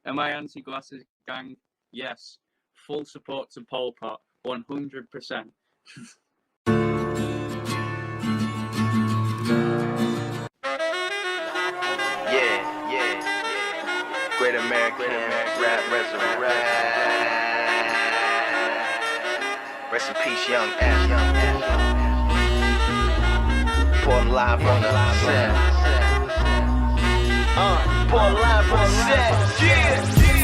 Am I anti-Glassno Gang? Yes. Full support to Pol Pot, 100%. Great American rap resurrect. Rest in peace, young F. Pouring live on the set. Pouring live on the set. Yeah.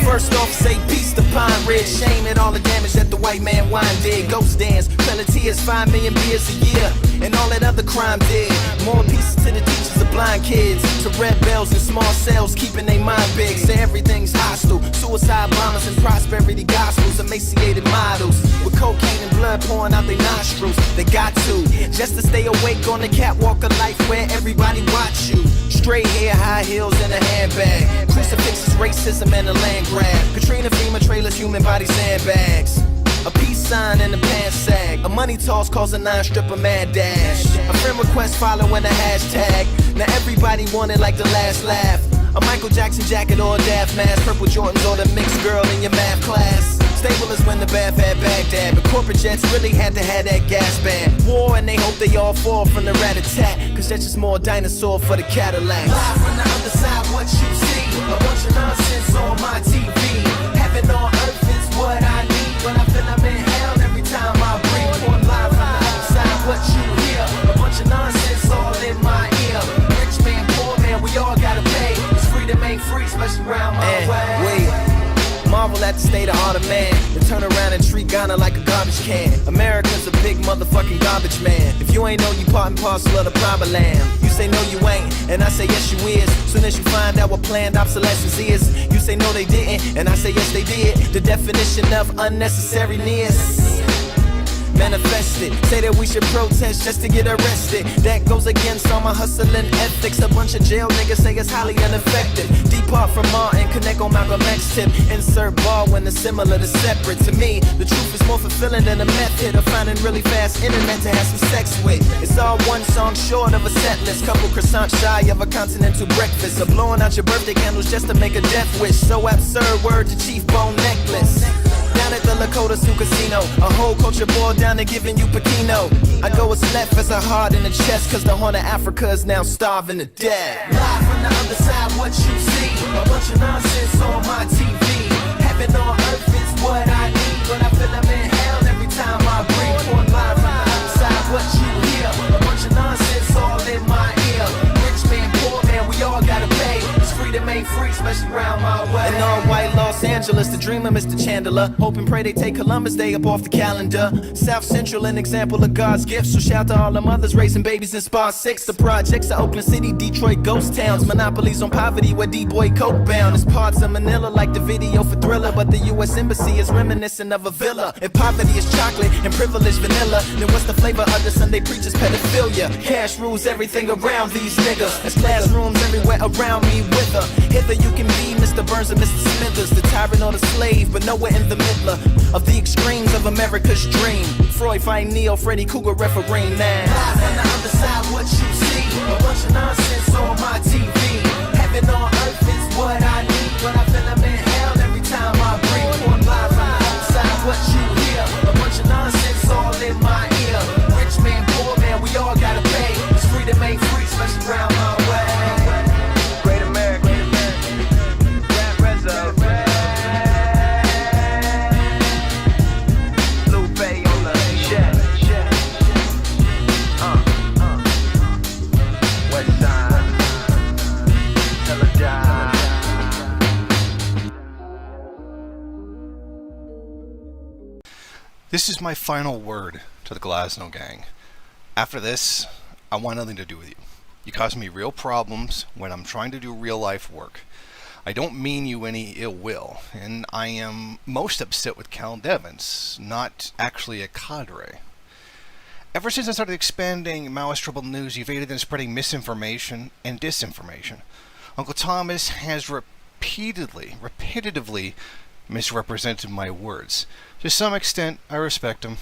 First off, say peace to Pine Ridge. Shame at all the damage that the white man wine did. Ghost dance, penalties, 5 million beers a year, and all that other crime did. More pieces to the teachers of blind kids, to red bells in small cells, keeping their mind big. Say everything's hostile. Suicide bombers and prosperity gospels, emaciated models with cocaine and blood pouring out their nostrils. They got to, just to stay awake on the catwalk of life where everybody watch you. Straight hair, high heels, and a handbag. Crucifixes, racism, and a land grab. Katrina, FEMA trailers, human body sandbags. A peace sign and a pants sag. A money toss calls a 9-stripper mad dash. A friend request following a hashtag. Now everybody wanted like the last laugh. A Michael Jackson jacket or a Daft mask. Purple Jordans or the mixed girl in your math class. Stable is when the Bath had Baghdad, but corporate jets really had to have that gas band. War and they hope they all fall from the rat-a-tat, cause that's just more dinosaur for the Cadillacs. Live from the other side, what you see, a bunch of nonsense on my TV. Heaven on earth is what I need, but I feel I'm in hell every time I breathe. One live from the other side, what you hear, a bunch of nonsense all in my ear. Rich man, poor man, we all gotta pay. It's freedom ain't free, especially around my way. Marvel at the state of art of man, then turn around and treat Ghana like a garbage can. America's a big motherfucking garbage man. If you ain't know, you part and parcel of the proper land. You say no you ain't, and I say yes you is. Soon as you find out what planned obsolescence is, you say no they didn't, and I say yes they did. The definition of unnecessariness manifested. Say that we should protest just to get arrested. That goes against all my hustling ethics. A bunch of jail niggas say it's highly ineffective. Depart from Martin, connect on Malcolm X tip. Insert bar when the similar to separate. To me, the truth is more fulfilling than a method of finding really fast internet to have some sex with. It's all one song short of a set list. Couple croissants shy of a continental breakfast. Or blowing out your birthday candles just to make a death wish. So absurd, word to Chief Bone Necklace. Down at the Lakota Sioux Casino, a whole culture boiled down to giving you Pekino. I go as left as a heart in the chest, cause the Horn of Africa is now starving to death. Live from the other side, what you see, a bunch of nonsense on my TV. Heaven on earth is what I need, but I feel I'm in hell every time I breathe. One live from the other side, what you hear, a bunch of nonsense all in my ear. Rich man, poor man, we all gotta pay. It's freedom ain't free, especially around my way. In all white Los Angeles, the dream of Mr. Chandler. Hope and pray they take Columbus Day up off the calendar. South Central, an example of God's gift. So shout to all the mothers raising babies in Spa 6. The projects of Oakland City, Detroit ghost towns. Monopolies on poverty where D-boy coke bound. It's parts of Manila like the video for Thriller, but the U.S. Embassy is reminiscent of a villa. If poverty is chocolate and privilege vanilla, then what's the flavor of the Sunday preacher's pedophilia? Cash rules everything around these niggas. There's classrooms everywhere around me with her. Hither you can be Mr. Burns and Mr. Smithers, the tyrant or the slave, but nowhere in the middle of the extremes of America's dream. Freud fighting Neo, Freddy Cougar referee now. Live on the other side, what you see, a bunch of nonsense on my TV. Heaven on earth is what I need, but I feel I'm in hell every time I breathe. One live on the other side, what you hear, a bunch of nonsense all in my ear. Rich man, poor man, we all gotta pay. This freedom ain't free, especially around my way. Great American rap resurrect. This is my final word to the Glassno Gang. After this, I want nothing to do with you. You cause me real problems when I'm trying to do real life work. I don't mean you any ill will, and I am most upset with Cal Devins, not actually a cadre. Ever since I started expanding Maoist Trouble News, you've aided in spreading misinformation and disinformation. Uncle Thomas has repetitively misrepresented my words. To some extent, I respect him.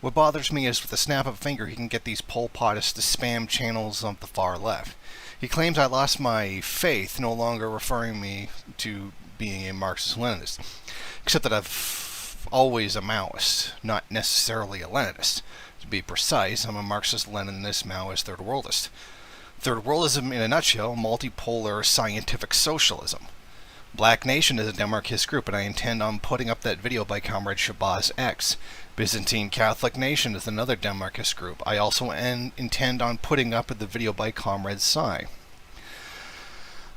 What bothers me is with the snap of a finger he can get these Pol Potists to spam channels of the far left. He claims I lost my faith, no longer referring me to being a Marxist-Leninist, except that I've always a Maoist, not necessarily a Leninist. To be precise, I'm a Marxist-Leninist, Maoist, Third Worldist. Third Worldism, in a nutshell, multipolar scientific socialism. Black Nation is a demarchist group, and I intend on putting up that video by Comrade Shabazz X. Byzantine Catholic Nation is another demarchist group. I also intend on putting up the video by Comrade Psy.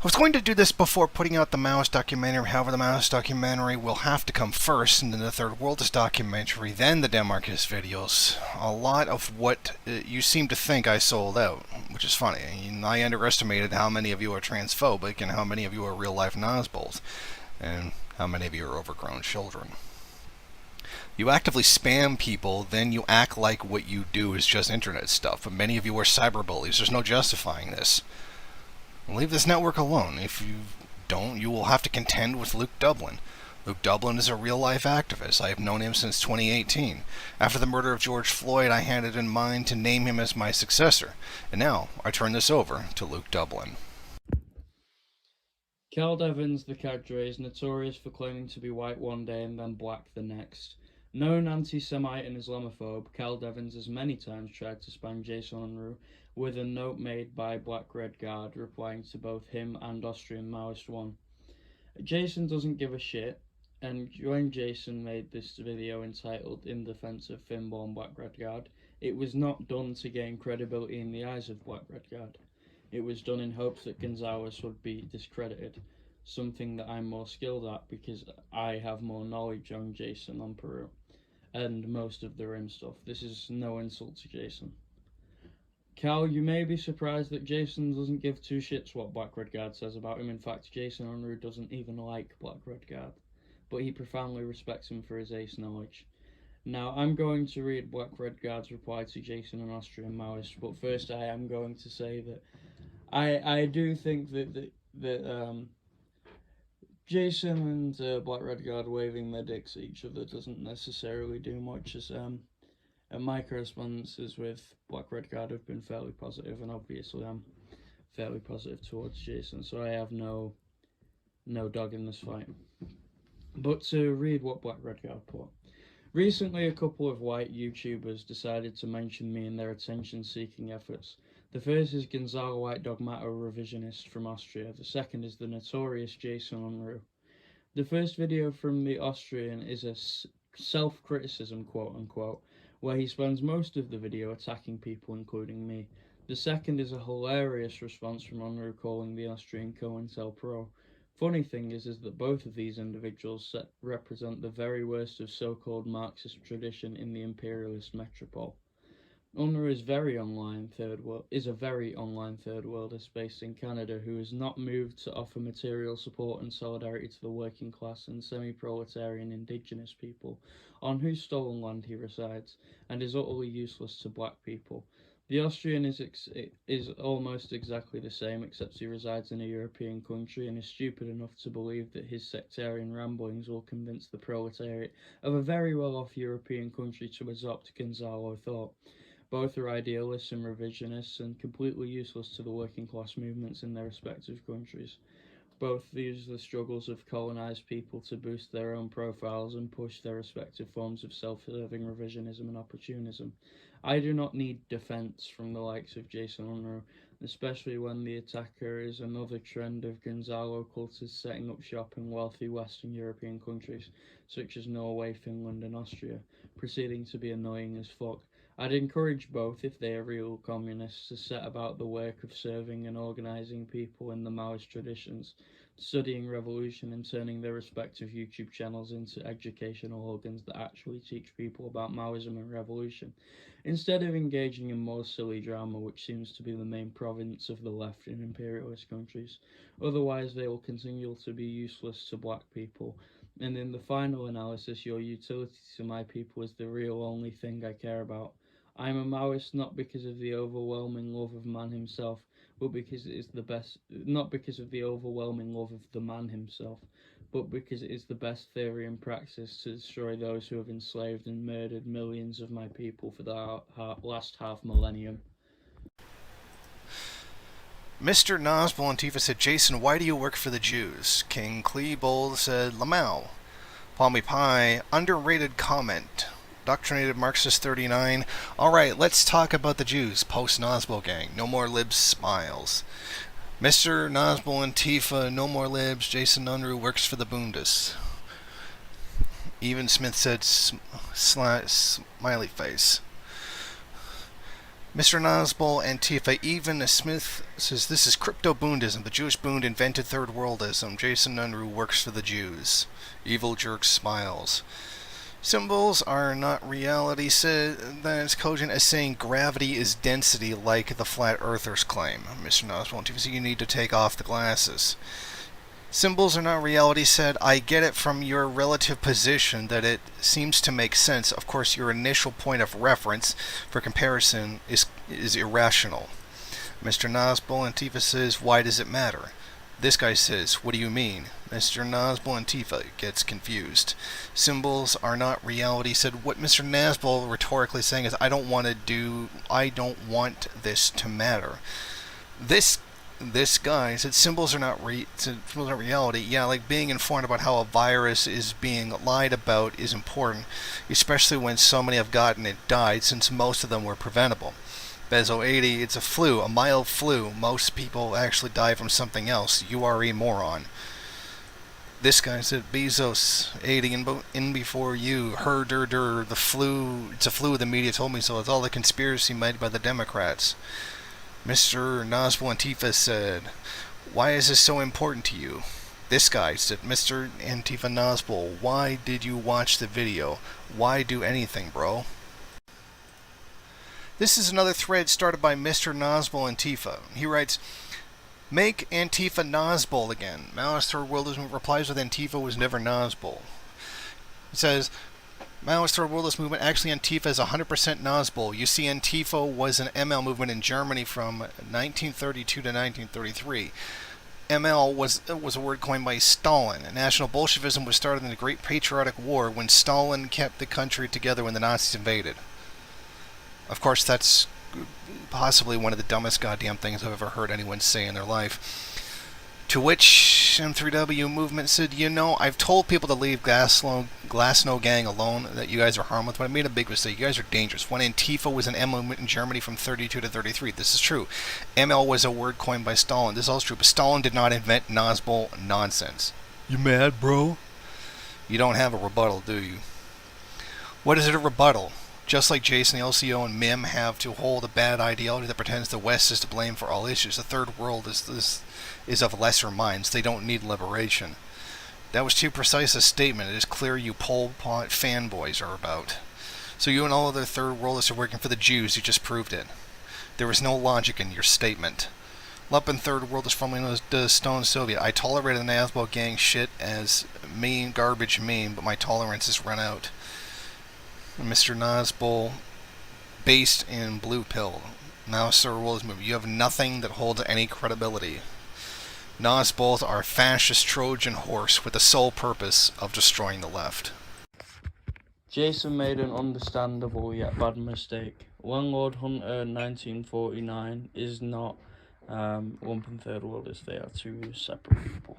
I was going to do this before putting out the Maoist documentary. However, the Maoist documentary will have to come first, and then the Third Worldist documentary, then the demarchist videos. A lot of what you seem to think I sold out, which is funny. I underestimated how many of you are transphobic and how many of you are real-life Nazbols, and how many of you are overgrown children. You actively spam people, then you act like what you do is just internet stuff, but many of you are cyberbullies. There's no justifying this. Leave this network alone. If you don't, you will have to contend with Luke Dublin. Luke Dublin is a real-life activist. I have known him since 2018. After the murder of George Floyd, I had it in mind to name him as my successor. And now, I turn this over to Luke Dublin. Cal Evans, the cadre, is notorious for claiming to be white one day and then black the next. Known anti-Semite and Islamophobe, Cal Evans has many times tried to spam Jason Unruhe with a note made by Black Red Guard replying to both him and Austrian Maoist One. Jason doesn't give a shit, and when Jason made this video entitled In Defense of Finborn Black Red Guard, it was not done to gain credibility in the eyes of Black Red Guard. It was done in hopes that Gonzalez would be discredited, something that I'm more skilled at because I have more knowledge on Jason on Peru and most of the Rim stuff. This is no insult to Jason. Cal, you may be surprised that Jason doesn't give two shits what Black Red Guard says about him. In fact, Jason Unruhe doesn't even like Black Red Guard, but he profoundly respects him for his ace knowledge. Now, I'm going to read Black Red Guard's reply to Jason and Austrian Maoist, but first I am going to say that I do think that Jason and Black Red Guard waving their dicks at each other doesn't necessarily do much, as my correspondences with Black Red Guard have been fairly positive, and obviously I'm fairly positive towards Jason, so I have no dog in this fight. But to read what Black Red Guard put. Recently, a couple of white YouTubers decided to mention me in their attention-seeking efforts. The first is Gonzalo White Dogmato Revisionist from Austria. The second is the notorious Jason Unruhe. The first video from the Austrian is a self-criticism, quote-unquote, where he spends most of the video attacking people, including me. The second is a hilarious response from Unruhe calling the Austrian COINTELPRO. Funny thing is that both of these individuals represent the very worst of so-called Marxist tradition in the imperialist metropole. Unruhe is a very online third worldist based in Canada who is not moved to offer material support and solidarity to the working class and semi-proletarian indigenous people on whose stolen land he resides, and is utterly useless to black people. The Austrian is almost exactly the same, except he resides in a European country and is stupid enough to believe that his sectarian ramblings will convince the proletariat of a very well-off European country to adopt Gonzalo thought. Both are idealists and revisionists and completely useless to the working class movements in their respective countries. Both use the struggles of colonised people to boost their own profiles and push their respective forms of self-serving revisionism and opportunism. I do not need defence from the likes of Jason Unruhe, especially when the attacker is another trend of Gonzalo cultists setting up shop in wealthy Western European countries, such as Norway, Finland and Austria, proceeding to be annoying as fuck. I'd encourage both, if they are real communists, to set about the work of serving and organising people in the Maoist traditions, studying revolution and turning their respective YouTube channels into educational organs that actually teach people about Maoism and revolution, instead of engaging in more silly drama which seems to be the main province of the left in imperialist countries. Otherwise they will continue to be useless to black people, and in the final analysis your utility to my people is the real only thing I care about. I am a Maoist not because of the overwhelming love of man himself, but because it is the best, not because of the overwhelming love of the man himself, but because it is the best theory and praxis to destroy those who have enslaved and murdered millions of my people for the last half millennium. Mr. Nazbol Antifa said, Jason, why do you work for the Jews? King Klebold said, Lamau. Palmy Pie, underrated comment. Doctrinated Marxist 39. Alright, let's talk about the Jews. Post-Nazbol Gang. No more libs smiles. Mr. Nazbol Antifa, no more libs. Jason Unruhe works for the Bundes. Even Smith said, smiley face. Mr. Nazbol Antifa, even Smith says, this is crypto-Bundism. The Jewish Bund invented Third Worldism. Jason Unruhe works for the Jews. Evil Jerk smiles. Symbols are not reality, said that is cogent as saying gravity is density like the flat earthers claim. Mr. Nazbol Antifa said, you need to take off the glasses. Symbols are not reality, said, I get it from your relative position that it seems to make sense. Of course, your initial point of reference for comparison is irrational. Mr. Nazbol Antifa says, why does it matter? This guy says, what do you mean? Mr. Nazbol Antifa gets confused. Symbols are not reality, said, what Mr. Nazbol rhetorically saying is, I don't want this to matter. This guy said symbols are not reality. Yeah, like being informed about how a virus is being lied about is important, especially when so many have gotten it died, since most of them were preventable. Bezo 80, it's a flu, a mild flu. Most people actually die from something else. You are a moron. This guy said Bezos 80 in before you. The flu. It's a flu. The media told me so. It's all the conspiracy made by the Democrats. Mr. Nazbol Antifa said, why is this so important to you? This guy said, Mr. Antifa Nazbol, why did you watch the video? Why do anything, bro? This is another thread started by Mr. Nazbol Antifa. He writes, make Antifa Nazbol again. Maoist Third Worldism replies with Antifa was never Nazbol. He says, Maoist Third Worldist movement, actually Antifa is 100% Nazbol. You see, Antifa was an ML movement in Germany from 1932 to 1933. ML was a word coined by Stalin. National Bolshevism was started in the Great Patriotic War when Stalin kept the country together when the Nazis invaded. Of course, that's possibly one of the dumbest goddamn things I've ever heard anyone say in their life. To which M3W movement said, you know, I've told people to leave Glassno Gang alone, that you guys are harmless, but I made a big mistake. You guys are dangerous. When Antifa was an M movement in Germany from 32 to 33, this is true. ML was a word coined by Stalin. This is all true, but Stalin did not invent Nazbol nonsense. You mad, bro? You don't have a rebuttal, do you? What is it a rebuttal? Just like Jason, the LCO, and MIM have to hold a bad ideology that pretends the West is to blame for all issues. The third world is of lesser minds. They don't need liberation. That was too precise a statement. It is clear you Pol Pot fanboys are about. So you and all other third worldists are working for the Jews. You just proved it. There is no logic in your statement. Lumpin third world is formerly known as the Stone Soviet. I tolerated the Nazbol gang shit as mean, garbage meme, but my tolerance has run out. Mr. Nazbol, based in Blue Pill. Now, Sir Worldism, you have nothing that holds any credibility. Nazbols are a fascist Trojan horse with the sole purpose of destroying the left. Jason made an understandable yet bad mistake. When Lord Hunter 1949 is not Lumpin Third Worldist, they are two separate people.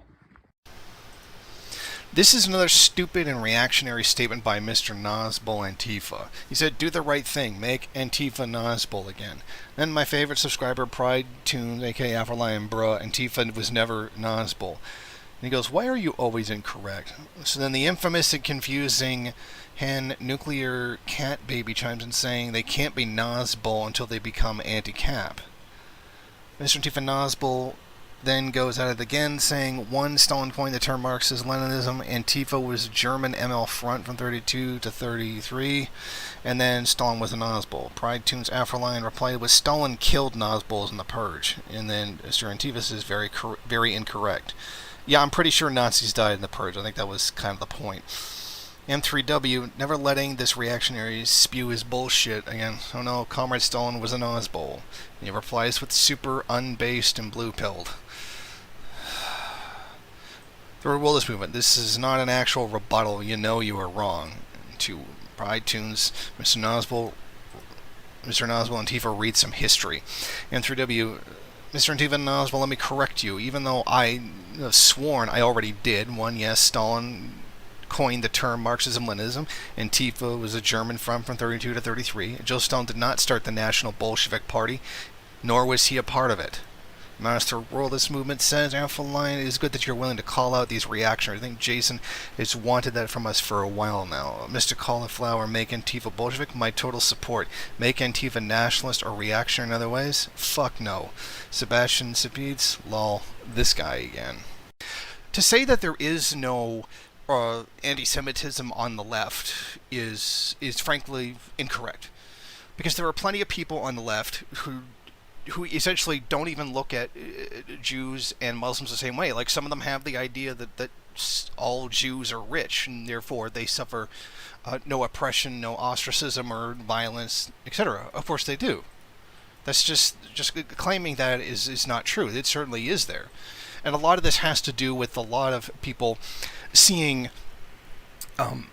This is another stupid and reactionary statement by Mr. Nazbol Antifa. He said, do the right thing, make Antifa Nazbol again. Then my favorite subscriber, Pride Tunes, aka Afrolion Bruh, Antifa was never Nazbol. And he goes, why are you always incorrect? So then the infamous and confusing hen nuclear cat baby chimes in saying they can't be Nazbol until they become anti-cap. Mr. Antifa Nazbol then goes at it again, saying, one, Stalin coined the term Marxism-Leninism. Antifa was German ML front from 32 to 33, and then Stalin was a Nazbol. Pride Tunes Afrolion replied with, Stalin killed Nazbols in the Purge, and then Mr. Antifa says, very incorrect. Yeah, I'm pretty sure Nazis died in the Purge. I think that was kind of the point. M3W, never letting this reactionary spew his bullshit again. Oh no, Comrade Stalin was a Nazbol. And he replies with super unbased and blue-pilled. Third Worldist movement. This is not an actual rebuttal. You know you are wrong. To Pride Tunes, Mr. Nazbol Antifa read some history. M3W, Mr. Antifa and Nazbol, let me correct you. Even though I have sworn I already did, one, yes, Stalin coined the term Marxism-Leninism. Antifa was a German front from 32 to 33. Joe Stalin did not start the National Bolshevik Party, nor was he a part of it. Master Worldist movement says, Alpha Line, it is good that you're willing to call out these reactionaries. I think Jason has wanted that from us for a while now. Mr. Cauliflower, make Antifa Bolshevik, my total support. Make Antifa nationalist or reactionary in other ways? Fuck no. Sebastian Sipides, lol, this guy again. To say that there is no anti-Semitism on the left is frankly incorrect. Because there are plenty of people on the left who essentially don't even look at Jews and Muslims the same way. Like, some of them have the idea that all Jews are rich, and therefore they suffer no oppression, no ostracism or violence, etc. Of course they do. That's just claiming that is not true. It certainly is there. And a lot of this has to do with a lot of people seeing,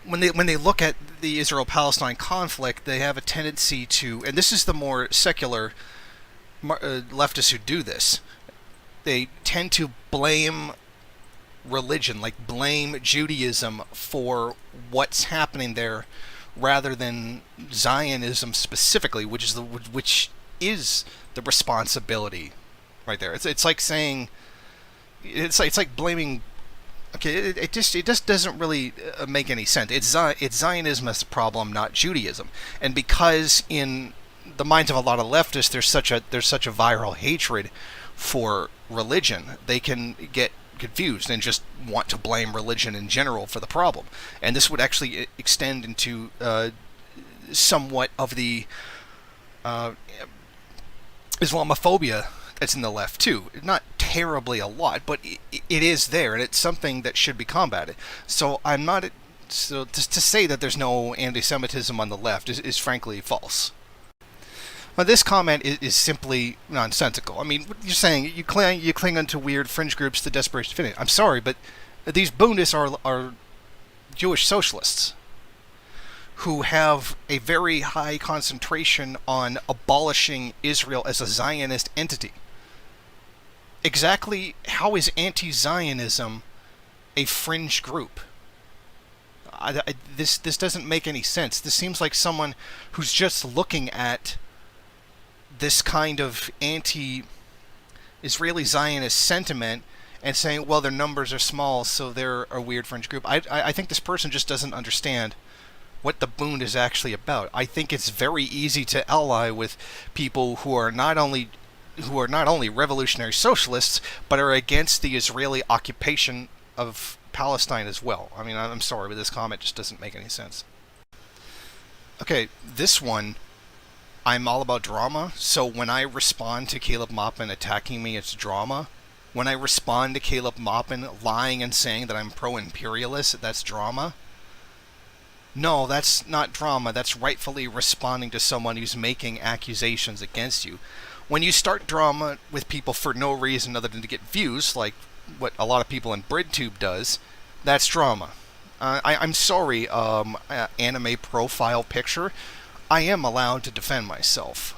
when they look at the Israel-Palestine conflict, they have a tendency to, and this is the more secular leftists who do this, they tend to blame religion, like blame Judaism for what's happening there, rather than Zionism specifically, which is the responsibility right there. It's like saying, it's like blaming. Okay, it just doesn't really make any sense. It's Zionism that's the problem, not Judaism, and because in the minds of a lot of leftists, there's such a viral hatred for religion, they can get confused and just want to blame religion in general for the problem. And this would actually extend into somewhat of the Islamophobia that's in the left too. Not terribly a lot, but it is there, and it's something that should be combated. So to say that there's no anti-Semitism on the left is frankly false. Now, this comment is simply nonsensical. I mean, you're saying you cling onto weird fringe groups to desperation to fit in. I'm sorry, but these Bundists are Jewish socialists who have a very high concentration on abolishing Israel as a Zionist entity. Exactly how is anti-Zionism a fringe group? This doesn't make any sense. This seems like someone who's just looking at this kind of anti-Israeli Zionist sentiment and saying, well, their numbers are small, so they're a weird fringe group. I think this person just doesn't understand what the Bund is actually about. I think it's very easy to ally with people who are not only revolutionary socialists, but are against the Israeli occupation of Palestine as well. I mean, I'm sorry, but this comment just doesn't make any sense. Okay, this one, I'm all about drama, so when I respond to Caleb Maupin attacking me, it's drama. When I respond to Caleb Maupin lying and saying that I'm pro-imperialist, that's drama. No, that's not drama. That's rightfully responding to someone who's making accusations against you. When you start drama with people for no reason other than to get views, like what a lot of people in BridTube does, that's drama. I'm sorry, anime profile picture. I am allowed to defend myself.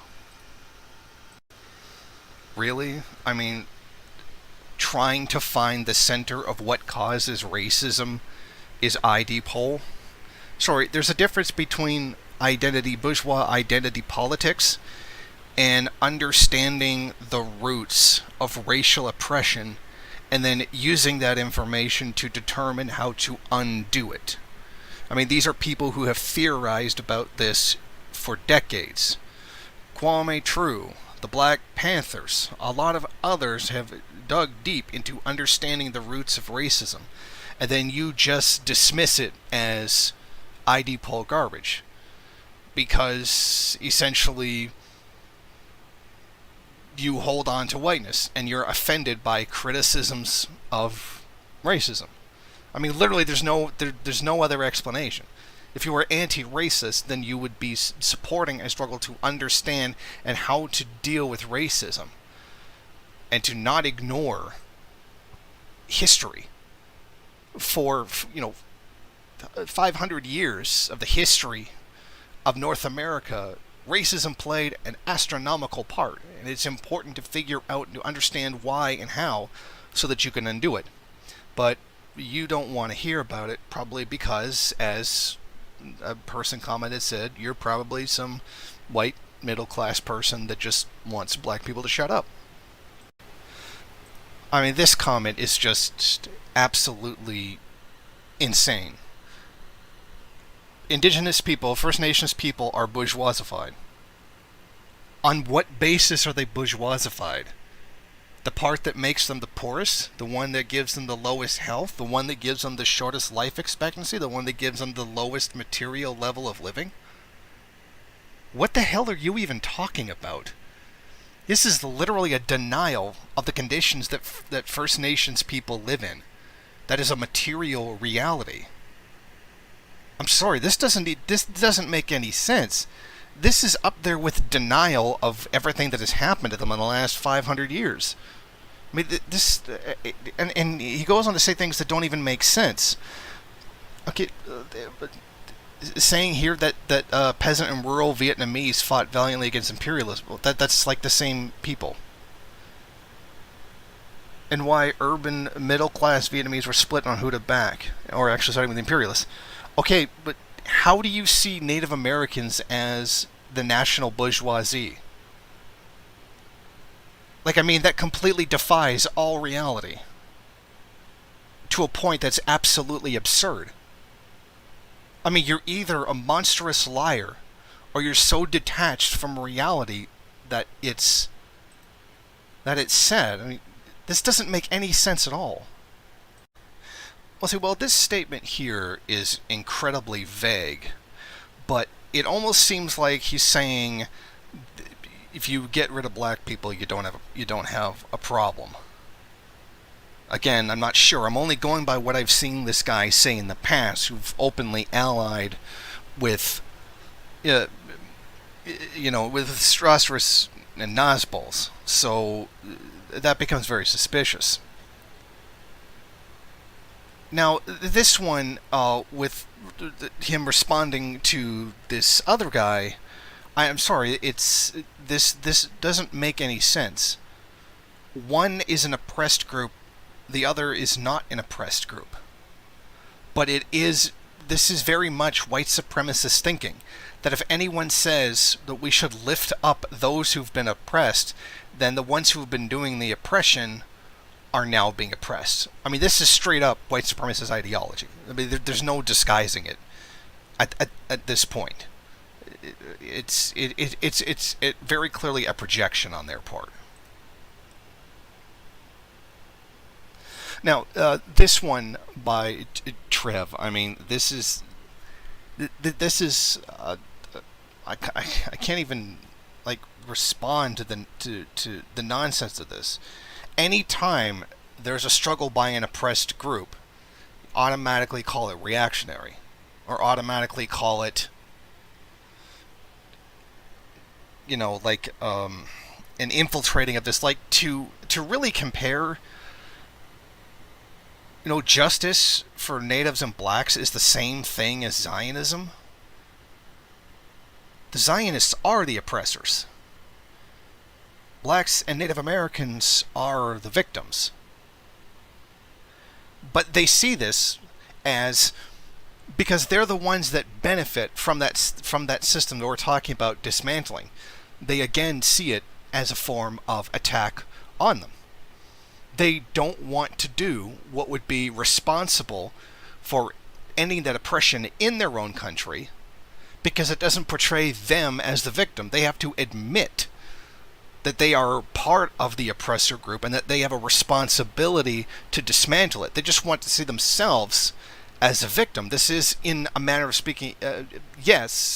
Really? I mean, trying to find the center of what causes racism is ID poll? Sorry, there's a difference between bourgeois identity politics and understanding the roots of racial oppression and then using that information to determine how to undo it. I mean, these are people who have theorized about this for decades. Kwame True, the Black Panthers, a lot of others have dug deep into understanding the roots of racism, and then you just dismiss it as ID poll garbage because essentially you hold on to whiteness and you're offended by criticisms of racism. I mean, literally, there's no other explanation. If you were anti-racist, then you would be supporting a struggle to understand and how to deal with racism and to not ignore history. For 500 years of the history of North America, Racism played an astronomical part, and it's important to figure out and to understand why and how so that you can undo it. But you don't want to hear about it, probably because, as a person commented, said, you're probably some white middle-class person that just wants black people to shut up. I mean, this comment is just absolutely insane. Indigenous people, First Nations people, are bourgeoisified. On what basis are they bourgeoisified? The part that makes them the poorest? The one that gives them the lowest health? The one that gives them the shortest life expectancy? The one that gives them the lowest material level of living? What the hell are you even talking about? This is literally a denial of the conditions that First Nations people live in. That is a material reality. I'm sorry, this doesn't make any sense. This is up there with denial of everything that has happened to them in the last 500 years. I mean, this, and he goes on to say things that don't even make sense. Okay, saying here that peasant and rural Vietnamese fought valiantly against imperialism, well, that's like the same people. And why urban middle-class Vietnamese were split on who to back, or actually starting with the imperialists. Okay, but how do you see Native Americans as the national bourgeoisie? Like, I mean, that completely defies all reality. To a point that's absolutely absurd. I mean, you're either a monstrous liar, or you're so detached from reality that it's said. I mean, this doesn't make any sense at all. Well, this statement here is incredibly vague, but it almost seems like he's saying, if you get rid of black people, you don't have a problem. Again, I'm not sure. I'm only going by what I've seen this guy say in the past, who've openly allied with, with Strasser's and Nazbols. So that becomes very suspicious. Now, this one, with him responding to this other guy, I'm sorry, this doesn't make any sense. One is an oppressed group, the other is not an oppressed group. But this is very much white supremacist thinking, that if anyone says that we should lift up those who've been oppressed, then the ones who've been doing the oppression are now being oppressed. I mean, this is straight up white supremacist ideology. I mean, there's no disguising it at this point. It's very clearly a projection on their part. Now, this one by Trev. I mean, this is I can't even respond to the nonsense of this. Anytime there's a struggle by an oppressed group, automatically call it reactionary, or automatically call it, an infiltrating of this, to really compare, justice for natives and blacks is the same thing as Zionism. The Zionists are the oppressors. Blacks and Native Americans are the victims. But they see this as, because they're the ones that benefit from that system that we're talking about dismantling, they again see it as a form of attack on them. They don't want to do what would be responsible for ending that oppression in their own country, because it doesn't portray them as the victim. They have to admit that they are part of the oppressor group and that they have a responsibility to dismantle it. They just want to see themselves as a victim. This is, in a manner of speaking, economic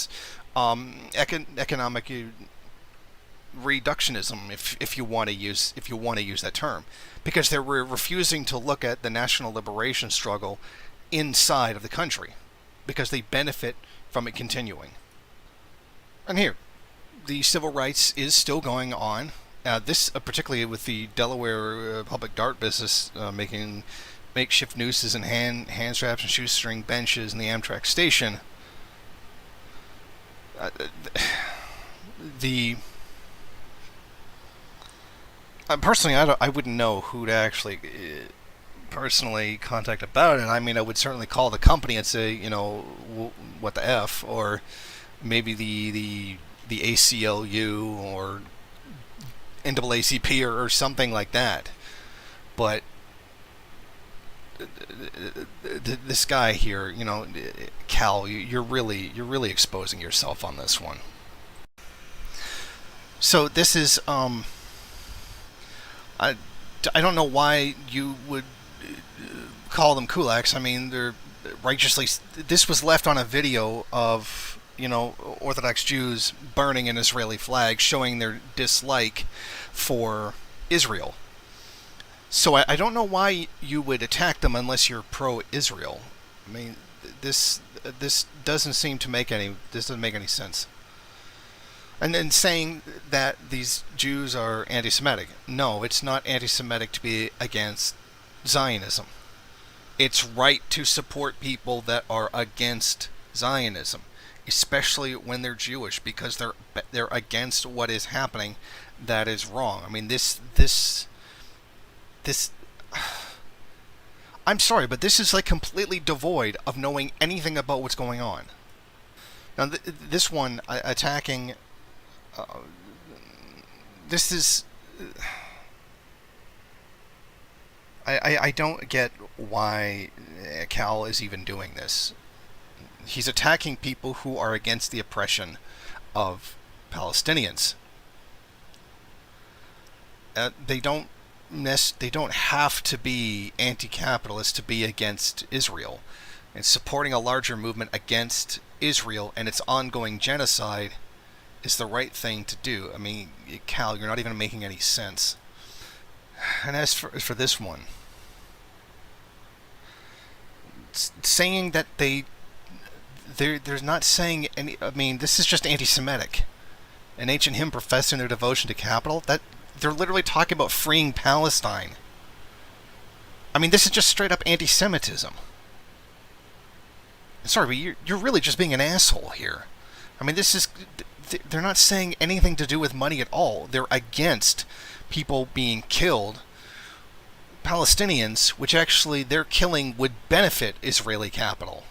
reductionism, if you want to use that term, because they're refusing to look at the national liberation struggle inside of the country, because they benefit from it continuing. And here, the civil rights is still going on. This, particularly with the Delaware public dart business, making makeshift nooses and hand straps and shoestring benches in the Amtrak station. personally, I wouldn't know who to actually personally contact about it. I mean, I would certainly call the company and say, what the F, or maybe the ACLU or NAACP or something like that. But this guy here, Cal, you're really exposing yourself on this one. So this is I don't know why you would call them kulaks. I mean, they're righteously. This was left on a video of Orthodox Jews burning an Israeli flag, showing their dislike for Israel. So I don't know why you would attack them unless you're pro-Israel. I mean, this doesn't seem to make any. This doesn't make any sense. And then saying that these Jews are anti-Semitic. No, it's not anti-Semitic to be against Zionism. It's right to support people that are against Zionism, especially when they're Jewish, because they're against what is happening that is wrong. I mean, this I'm sorry, but this is like completely devoid of knowing anything about what's going on. Now, this one attacking. This is. I don't get why Cal is even doing this. He's attacking people who are against the oppression of Palestinians. They don't have to be anti-capitalist to be against Israel. And supporting a larger movement against Israel and its ongoing genocide is the right thing to do. I mean, Cal, you're not even making any sense. And as for this one, saying that they're not saying any. I mean, this is just anti-Semitic. An ancient hymn professing their devotion to capital. That they're literally talking about freeing Palestine. I mean, this is just straight up anti-Semitism. Sorry, but you're really just being an asshole here. I mean, this is. They're not saying anything to do with money at all. They're against people being killed. Palestinians, which actually their killing would benefit Israeli capital.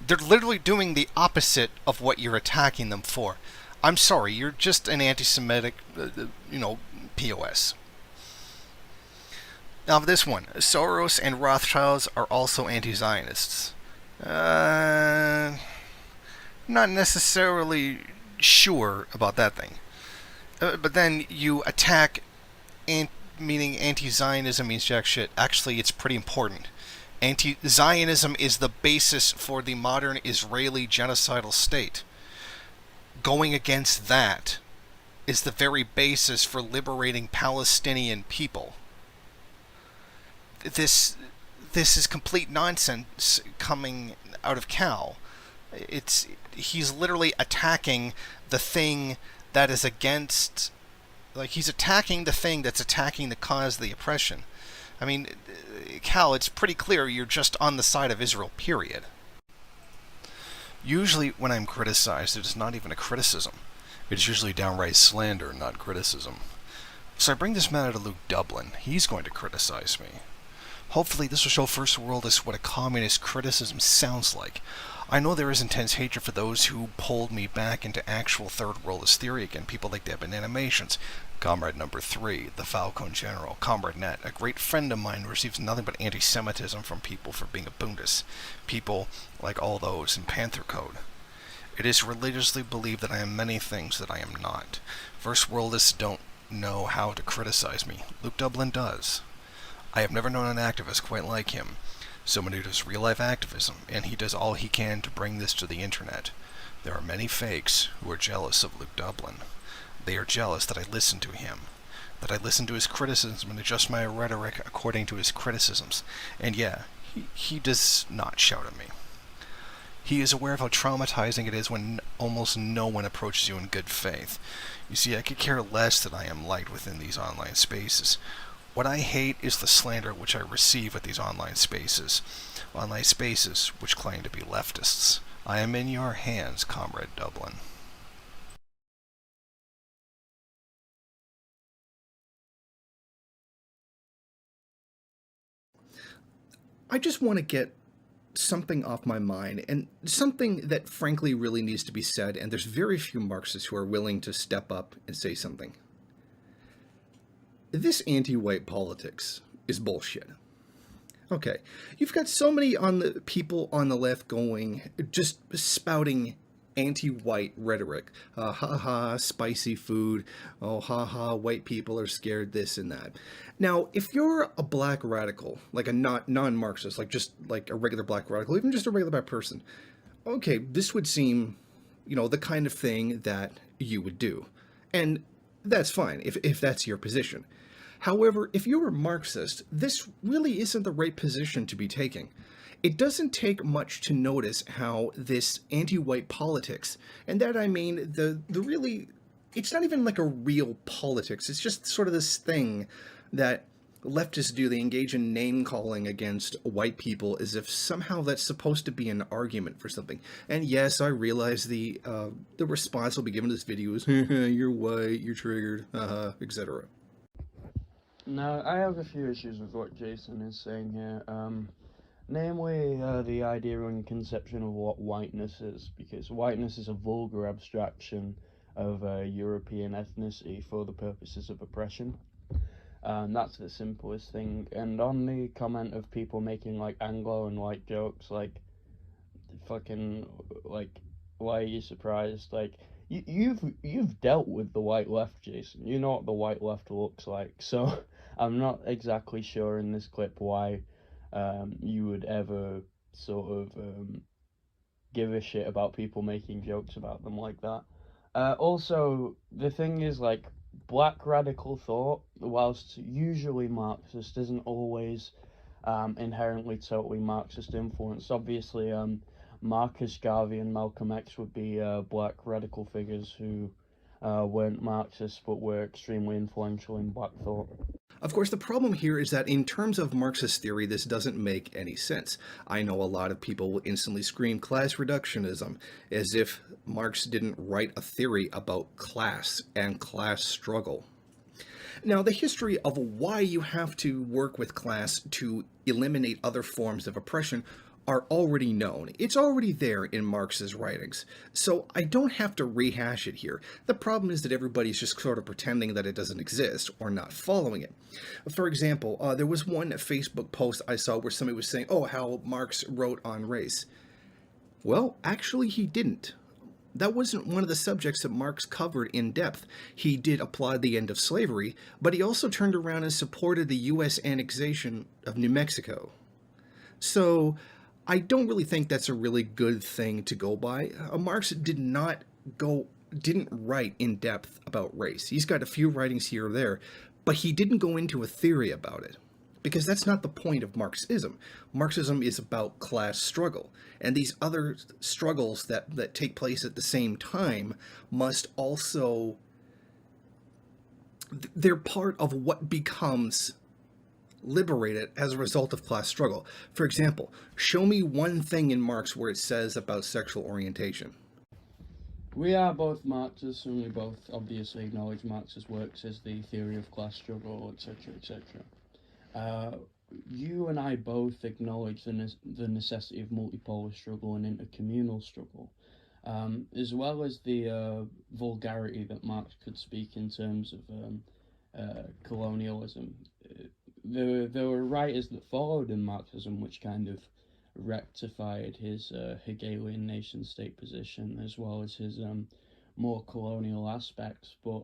They're literally doing the opposite of what you're attacking them for. I'm sorry, you're just an anti-Semitic, POS. Now, this one. Soros and Rothschilds are also anti-Zionists. Not necessarily sure about that thing. But then you attack, meaning anti-Zionism means jack shit. Actually, it's pretty important. Anti-Zionism is the basis for the modern Israeli genocidal state. Going against that is the very basis for liberating Palestinian people. This is complete nonsense coming out of Cal. He's literally attacking the thing that is against. Like, he's attacking the thing that's attacking the cause of the oppression. I mean, Cal, it's pretty clear you're just on the side of Israel, period. Usually when I'm criticized, it is not even a criticism. It's usually downright slander, not criticism. So I bring this matter to Luke Dublin. He's going to criticize me. Hopefully this will show First Worldists what a communist criticism sounds like. I know there is intense hatred for those who pulled me back into actual Third Worldist theory again, people like Deb in Animations, Comrade Number 3, the Falcon General, Comrade Net, a great friend of mine, receives nothing but anti-Semitism from people for being a Bundist, people like all those in Panther Code. It is religiously believed that I am many things that I am not. First Worldists don't know how to criticize me. Luke Dublin does. I have never known an activist quite like him. Someone who does real-life activism, and he does all he can to bring this to the internet. There are many fakes who are jealous of Luke Dublin. They are jealous that I listen to him, that I listen to his criticisms and adjust my rhetoric according to his criticisms. And yeah, he does not shout at me. He is aware of how traumatizing it is when almost no one approaches you in good faith. You see, I could care less that I am liked within these online spaces. What I hate is the slander which I receive at these online spaces which claim to be leftists. I am in your hands, Comrade Dublin. I just want to get something off my mind, and something that frankly really needs to be said, and there's very few Marxists who are willing to step up and say something. This anti-white politics is bullshit. Okay, you've got so many people on the left going, just spouting anti-white rhetoric. Ha ha, spicy food. Oh, ha ha, white people are scared, this and that. Now, if you're a black radical, like a non-Marxist, like just like a regular black radical, even just a regular black person, okay, this would seem, the kind of thing that you would do. And that's fine, if that's your position. However, if you're a Marxist, this really isn't the right position to be taking. It doesn't take much to notice how this anti-white politics, and that I mean the really, it's not even like a real politics, it's just sort of this thing that leftists do. They engage in name-calling against white people as if somehow that's supposed to be an argument for something. And yes, I realize the response will be given to this video is, you're white, you're triggered, etc. Now, I have a few issues with what Jason is saying here. Namely, the idea and conception of what whiteness is, because whiteness is a vulgar abstraction of European ethnicity for the purposes of oppression. That's the simplest thing. And on the comment of people making like Anglo and white jokes, like, fucking, like, why are you surprised? Like, you've dealt with the white left, Jason. You know what the white left looks like. So I'm not exactly sure in this clip why you would ever sort of give a shit about people making jokes about them like that. Also, the thing is, like, black radical thought, whilst usually Marxist, isn't always inherently totally Marxist influenced. Obviously, Marcus Garvey and Malcolm X would be black radical figures who weren't Marxists but were extremely influential in black thought. Of course, the problem here is that in terms of Marxist theory, this doesn't make any sense. I know a lot of people will instantly scream class reductionism, as if Marx didn't write a theory about class and class struggle. Now, the history of why you have to work with class to eliminate other forms of oppression are already known. It's already there in Marx's writings, so I don't have to rehash it here. The problem is that everybody's just sort of pretending that it doesn't exist or not following it. For example, there was one Facebook post I saw where somebody was saying, oh, how Marx wrote on race. Well, actually he didn't. That wasn't one of the subjects that Marx covered in depth. He did applaud the end of slavery, but he also turned around and supported the U.S. annexation of New Mexico. So I don't really think that's a really good thing to go by. Marx didn't write in depth about race. He's got a few writings here or there, but he didn't go into a theory about it, because that's not the point of Marxism. Marxism is about class struggle, and these other struggles that take place at the same time must also, they're part of what becomes liberated as a result of class struggle. For example, show me one thing in Marx where it says about sexual orientation. We are both Marxists, and we both obviously acknowledge Marx's works as the theory of class struggle, etc., etc. You and I both acknowledge the necessity of multipolar struggle and intercommunal struggle, as well as the vulgarity that Marx could speak in terms of colonialism. There were writers that followed in Marxism which kind of rectified his Hegelian nation-state position, as well as his more colonial aspects, but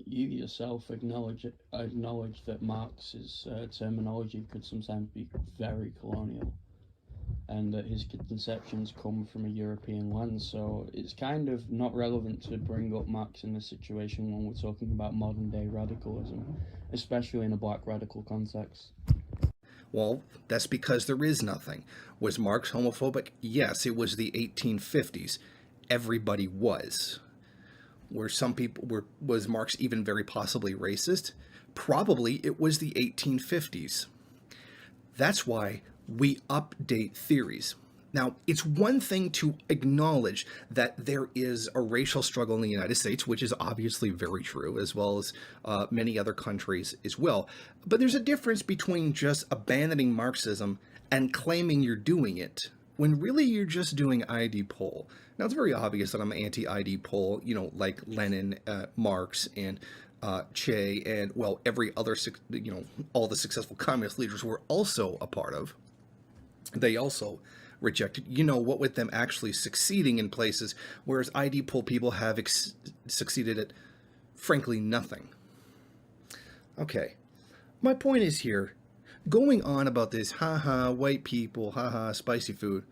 you yourself acknowledge that Marx's terminology could sometimes be very colonial, and that his conceptions come from a European lens, so it's kind of not relevant to bring up Marx in this situation when we're talking about modern-day radicalism, especially in a black radical context. Well, that's because there is nothing. Was Marx homophobic? Yes, it was the 1850s. Everybody was. Was Marx even very possibly racist? Probably it was the 1850s. That's why we update theories. Now, it's one thing to acknowledge that there is a racial struggle in the United States, which is obviously very true, as well as many other countries as well. But there's a difference between just abandoning Marxism and claiming you're doing it, when really you're just doing ID poll. Now, it's very obvious that I'm anti-ID poll, like Lenin, Marx, and Che, and, well, every other, all the successful communist leaders were also a part of. They also rejected, what with them actually succeeding in places, whereas ID poll people have succeeded at, frankly, nothing. Okay, my point is here, going on about this, haha, white people, haha, spicy food,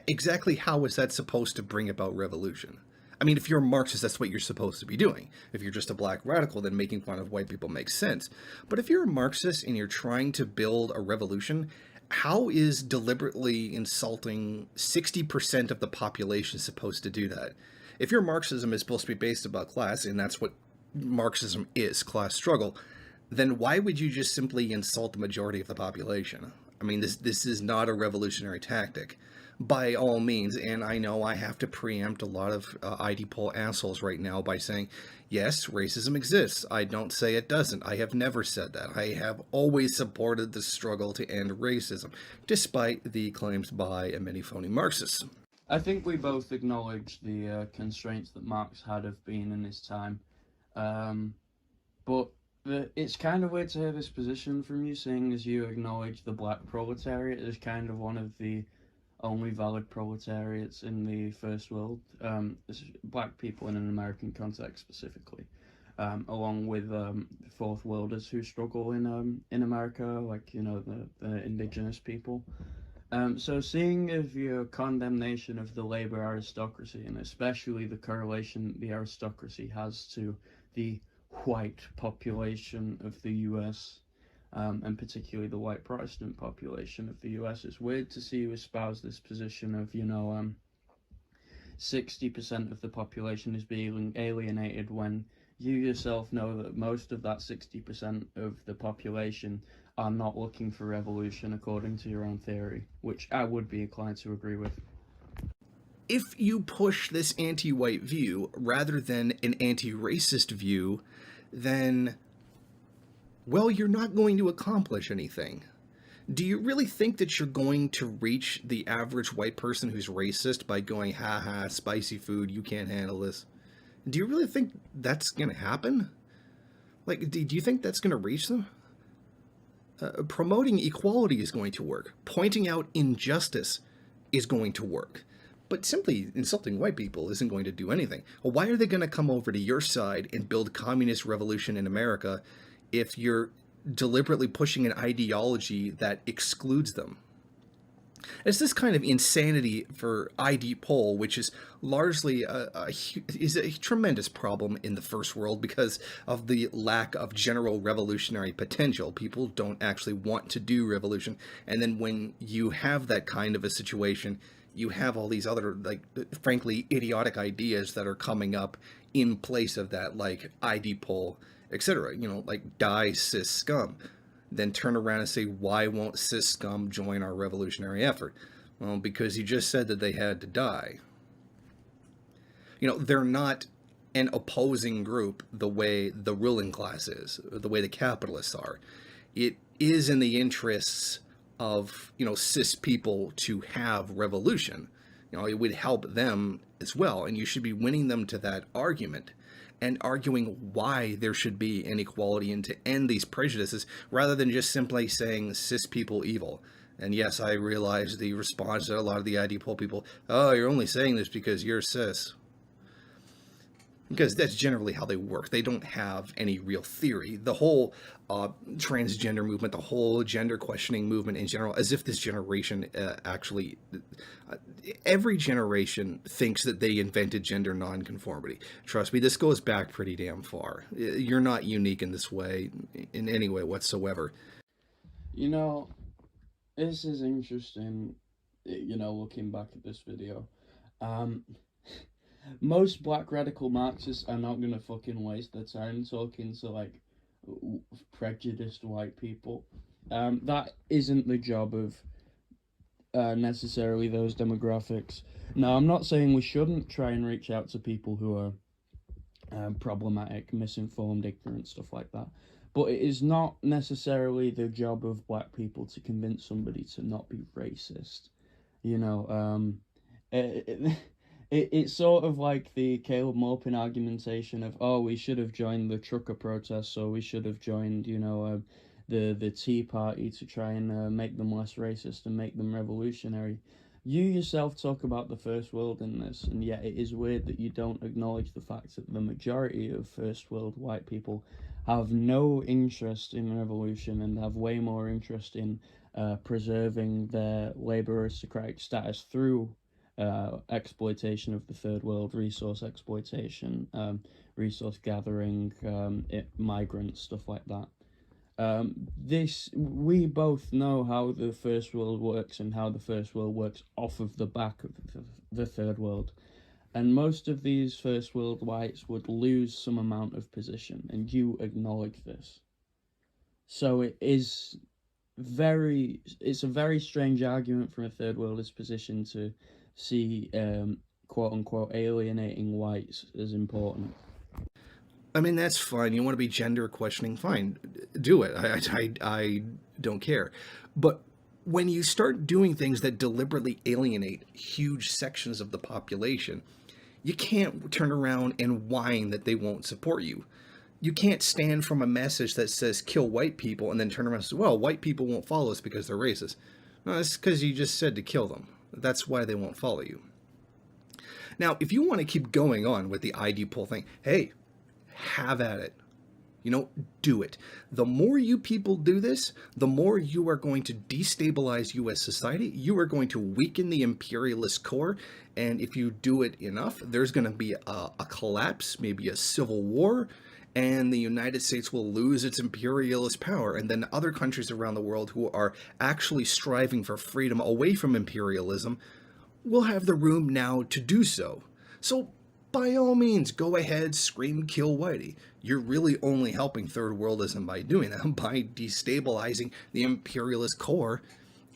exactly how is that supposed to bring about revolution? I mean, if you're a Marxist, that's what you're supposed to be doing. If you're just a black radical, then making fun of white people makes sense. But if you're a Marxist and you're trying to build a revolution, how is deliberately insulting 60% of the population supposed to do that? If your Marxism is supposed to be based about class, and that's what Marxism is, class struggle, then why would you just simply insult the majority of the population? I mean, this is not a revolutionary tactic, by all means, and I know I have to preempt a lot of ID poll assholes right now by saying, yes, racism exists. I don't say it doesn't. I have never said that. I have always supported the struggle to end racism, despite the claims by many phony Marxists. I think we both acknowledge the constraints that Marx had of being in his time, but it's kind of weird to hear this position from you, seeing as you acknowledge the black proletariat as kind of one of the only valid proletariats in the first world, black people in an American context specifically, along with fourth worlders who struggle in America, like the indigenous people. So seeing of your condemnation of the labor aristocracy, and especially the correlation the aristocracy has to the white population of the US, and particularly the white Protestant population of the US, it's weird to see you espouse this position of 60% of the population is being alienated, when you yourself know that most of that 60% of the population are not looking for revolution according to your own theory, which I would be inclined to agree with. If you push this anti-white view rather than an anti-racist view, then, well, you're not going to accomplish anything. Do you really think that you're going to reach the average white person who's racist by going, haha, spicy food, you can't handle this? Do you really think that's going to happen? Like, do you think that's going to reach them? Promoting equality is going to work. Pointing out injustice is going to work. But simply insulting white people isn't going to do anything. Well, why are they going to come over to your side and build communist revolution in America if you're deliberately pushing an ideology that excludes them? It's this kind of insanity for ID poll, which is largely a tremendous problem in the first world because of the lack of general revolutionary potential. People don't actually want to do revolution. And then when you have that kind of a situation, you have all these other, like, frankly, idiotic ideas that are coming up in place of that, like ID poll, etc. Like die cis scum. Then turn around and say, why won't cis scum join our revolutionary effort? Well, because you just said that they had to die. They're not an opposing group the way the ruling class is, the way the capitalists are. It is in the interests of, cis people to have revolution. It would help them as well, and you should be winning them to that argument and arguing why there should be inequality and to end these prejudices, rather than just simply saying cis people evil. And yes, I realize the response to a lot of the ID poll people, oh, you're only saying this because you're cis. Because that's generally how they work. They don't have any real theory. The whole transgender movement, the whole gender questioning movement in general, as if this generation actually, every generation thinks that they invented gender nonconformity. Trust me, this goes back pretty damn far. You're not unique in this way, in any way whatsoever. This is interesting, looking back at this video. Most black radical Marxists are not gonna fucking waste their time talking to, like, prejudiced white people. That isn't the job of necessarily those demographics. Now, I'm not saying we shouldn't try and reach out to people who are problematic, misinformed, ignorant, stuff like that. But it is not necessarily the job of black people to convince somebody to not be racist. You know, it's sort of like the Caleb Maupin argumentation of, oh, we should have joined the trucker protests, or we should have joined, the Tea Party to try and make them less racist and make them revolutionary. You yourself talk about the first world in this, and yet it is weird that you don't acknowledge the fact that the majority of first world white people have no interest in revolution and have way more interest in preserving their labor aristocratic status through exploitation of the third world, resource exploitation, resource gathering, migrants, stuff like that. We both know how the first world works and how the first world works off of the back of the third world. And most of these first world whites would lose some amount of position, and you acknowledge this. So it's a very strange argument from a third worldist position to see quote unquote alienating whites as important. I mean, that's fine. You want to be gender questioning? Fine. Do it. I don't care. But when you start doing things that deliberately alienate huge sections of the population, you can't turn around and whine that they won't support you. You can't stand from a message that says kill white people and then turn around and say, well, white people won't follow us because they're racist. No, that's because you just said to kill them. That's why they won't follow you. Now, if you want to keep going on with the ID poll thing, hey, have at it. Do it. The more you people do this, the more you are going to destabilize U.S. society. You are going to weaken the imperialist core. And if you do it enough, there's going to be a collapse, maybe a civil war, and the United States will lose its imperialist power. And then other countries around the world who are actually striving for freedom away from imperialism will have the room now to do so. So, by all means, go ahead, scream, kill Whitey. You're really only helping third worldism by doing that, by destabilizing the imperialist core,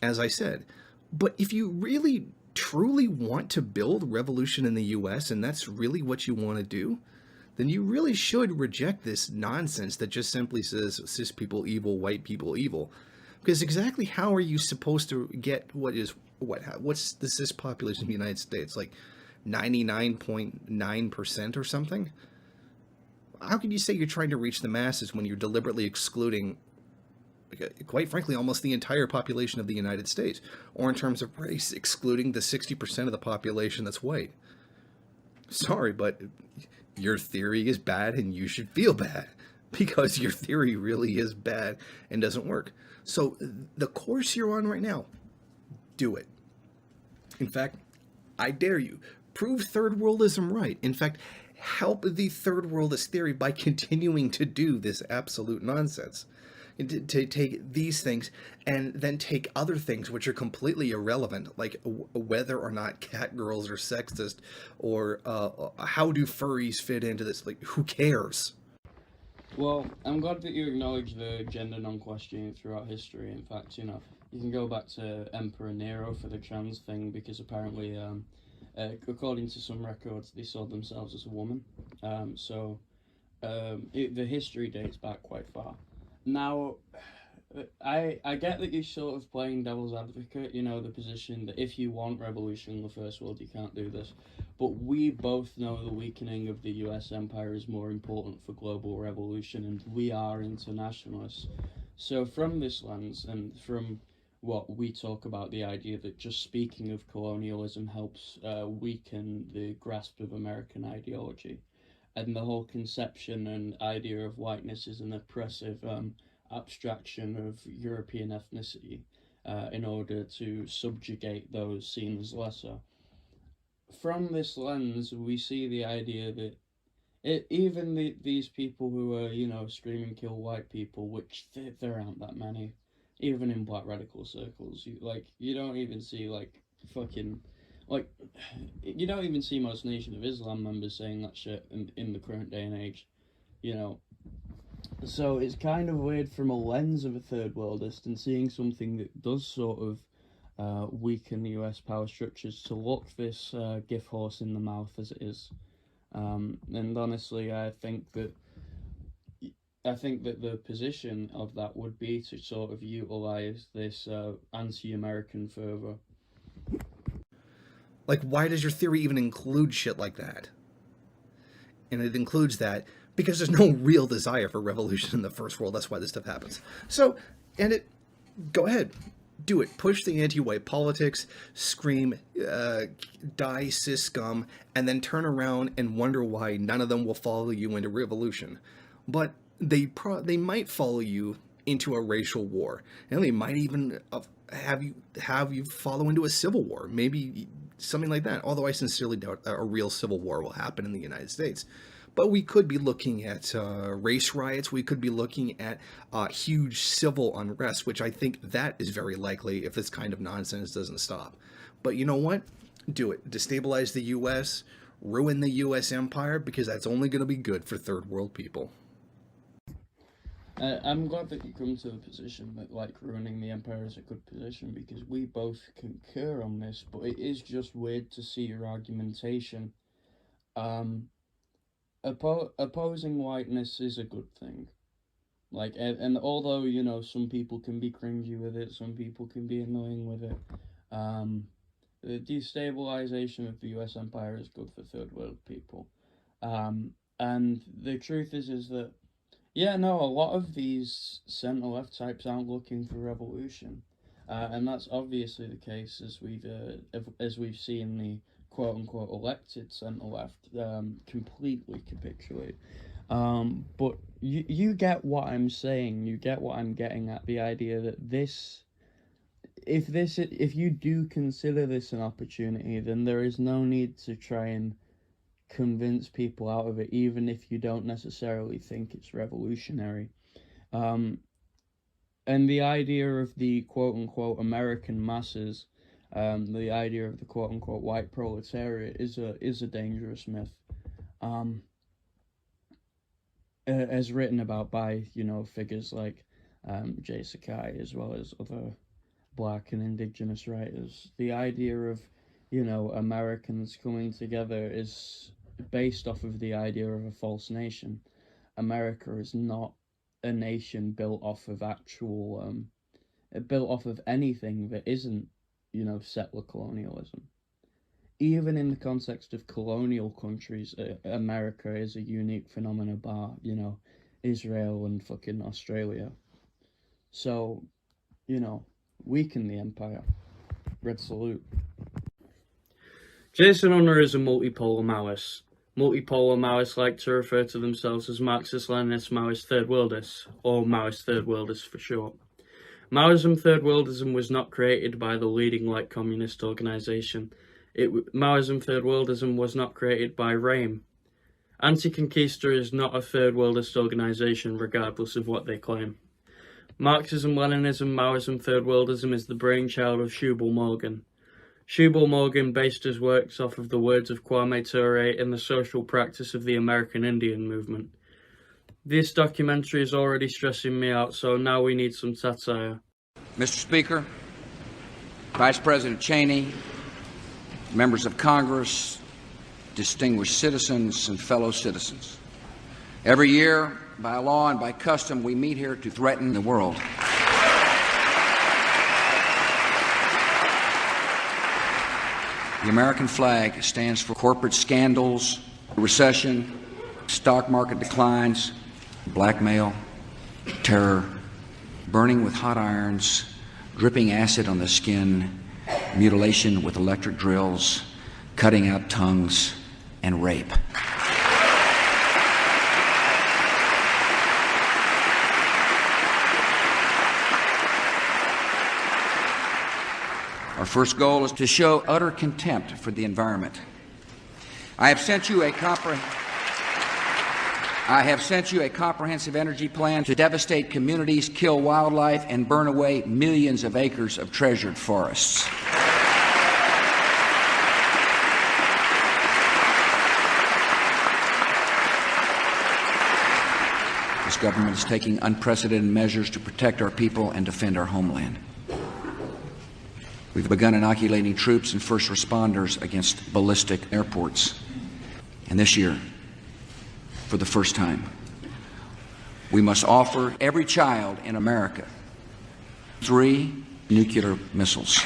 as I said. But if you really, truly want to build revolution in the U.S., and that's really what you want to do, then you really should reject this nonsense that just simply says cis people evil, white people evil. Because exactly how are you supposed to get what's the cis population of the United States? Like 99.9% or something? How can you say you're trying to reach the masses when you're deliberately excluding, quite frankly, almost the entire population of the United States? Or in terms of race, excluding the 60% of the population that's white? Sorry, but your theory is bad and you should feel bad, because your theory really is bad and doesn't work. So the course you're on right now, do it. In fact, I dare you. Prove third worldism right. In fact, help the third worldist theory by continuing to do this absolute nonsense. And to take these things and then take other things which are completely irrelevant, like whether or not catgirls are sexist, or how do furries fit into this. Like, who cares? Well, I'm glad that you acknowledge the gender non-questioning throughout history. In fact, you can go back to Emperor Nero for the trans thing, because apparently according to some records, they saw themselves as a woman. The history dates back quite far. Now, I get that you're sort of playing devil's advocate, the position that if you want revolution in the first world, you can't do this. But we both know the weakening of the US empire is more important for global revolution, and we are internationalists. So from this lens, and from what we talk about, the idea that just speaking of colonialism helps weaken the grasp of American ideology, and the whole conception and idea of whiteness is an oppressive abstraction of European ethnicity in order to subjugate those seen as lesser. From this lens, we see the idea that these people who are, screaming kill white people, which there aren't that many, even in black radical circles, you don't even see you don't even see most Nation of Islam members saying that shit in the current day and age, So it's kind of weird from a lens of a third worldist, and seeing something that does sort of weaken the US power structures to look this gift horse in the mouth as it is. And honestly, I think that the position of that would be to sort of utilize this anti-American fervor. Like, why does your theory even include shit like that? And it includes that because there's no real desire for revolution in the first world. That's why this stuff happens. So, go ahead. Do it. Push the anti-white politics, scream, die cis scum, and then turn around and wonder why none of them will follow you into revolution. But they might follow you into a racial war, and they might even have you follow into a civil war, maybe something like that. Although I sincerely doubt a real civil war will happen in the United States. But we could be looking at race riots. We could be looking at huge civil unrest, which I think that is very likely if this kind of nonsense doesn't stop. But you know what? Do it. Destabilize the U.S., ruin the U.S. empire, because that's only going to be good for third world people. I'm glad that you come to the position that, like, ruining the empire is a good position, because we both concur on this, but it is just weird to see your argumentation. Opposing whiteness is a good thing. Like, and although, you know, some people can be cringy with it, some people can be annoying with it, the destabilization of the US empire is good for third world people. And the truth is that, yeah, no, a lot of these centre-left types aren't looking for revolution, and that's obviously the case as we've seen the quote-unquote elected centre-left completely capitulate. But you get what I'm saying. You get what I'm getting at. The idea that if you do consider this an opportunity, then there is no need to try and convince people out of it, even if you don't necessarily think it's revolutionary. And the idea of the quote-unquote American masses, the idea of the quote-unquote white proletariat is a dangerous myth, as written about by, you know, figures like Jay Sakai, as well as other black and indigenous writers. The idea of, you know, Americans coming together is based off of the idea of a false nation. America is not a nation built off of built off of anything that isn't, you know, settler colonialism. Even in the context of colonial countries, America is a unique phenomenon, bar, you know, Israel and fucking Australia. So, you know, weaken the empire. Red salute. Jason Unruhe is a multipolar Maoist. Multipolar Maoists like to refer to themselves as Marxist-Leninist Maoist Third Worldists, or Maoist Third Worldists for short. Maoism Third Worldism was not created by the leading like communist organisation. Maoism Third Worldism was not created by RAIM. Anti-Conquista is not a Third Worldist organisation, regardless of what they claim. Marxism, Leninism, Maoism Third Worldism is the brainchild of Shubal Morgan. Shubal Morgan based his works off of the words of Kwame Ture in the social practice of the American Indian movement. This documentary is already stressing me out, so now we need some satire. Mr. Speaker, Vice President Cheney, members of Congress, distinguished citizens and fellow citizens. Every year, by law and by custom, we meet here to threaten the world. The American flag stands for corporate scandals, recession, stock market declines, blackmail, terror, burning with hot irons, dripping acid on the skin, mutilation with electric drills, cutting out tongues, and rape. Our first goal is to show utter contempt for the environment. I have sent you a comprehensive energy plan to devastate communities, kill wildlife, and burn away millions of acres of treasured forests. This government is taking unprecedented measures to protect our people and defend our homeland. We've begun inoculating troops and first responders against ballistic airports. And this year, for the first time, we must offer every child in America 3 nuclear missiles.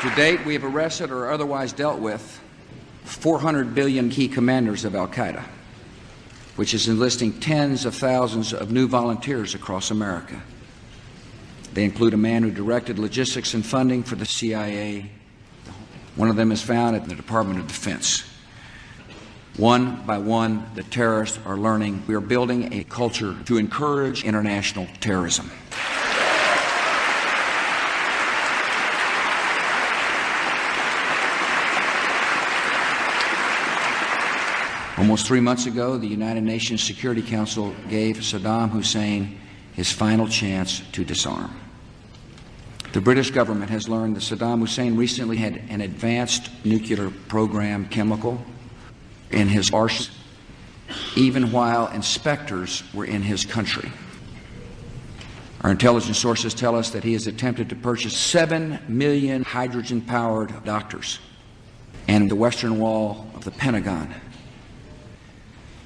To date, we have arrested or otherwise dealt with 400 billion key commanders of Al-Qaeda, which is enlisting tens of thousands of new volunteers across America. They include a man who directed logistics and funding for the CIA. One of them is found at the Department of Defense. One by one, the terrorists are learning we are building a culture to encourage international terrorism. Almost 3 months ago, the United Nations Security Council gave Saddam Hussein his final chance to disarm. The British government has learned that Saddam Hussein recently had an advanced nuclear program chemical in his arsenal, even while inspectors were in his country. Our intelligence sources tell us that he has attempted to purchase 7 million hydrogen-powered doctors and the western wall of the Pentagon.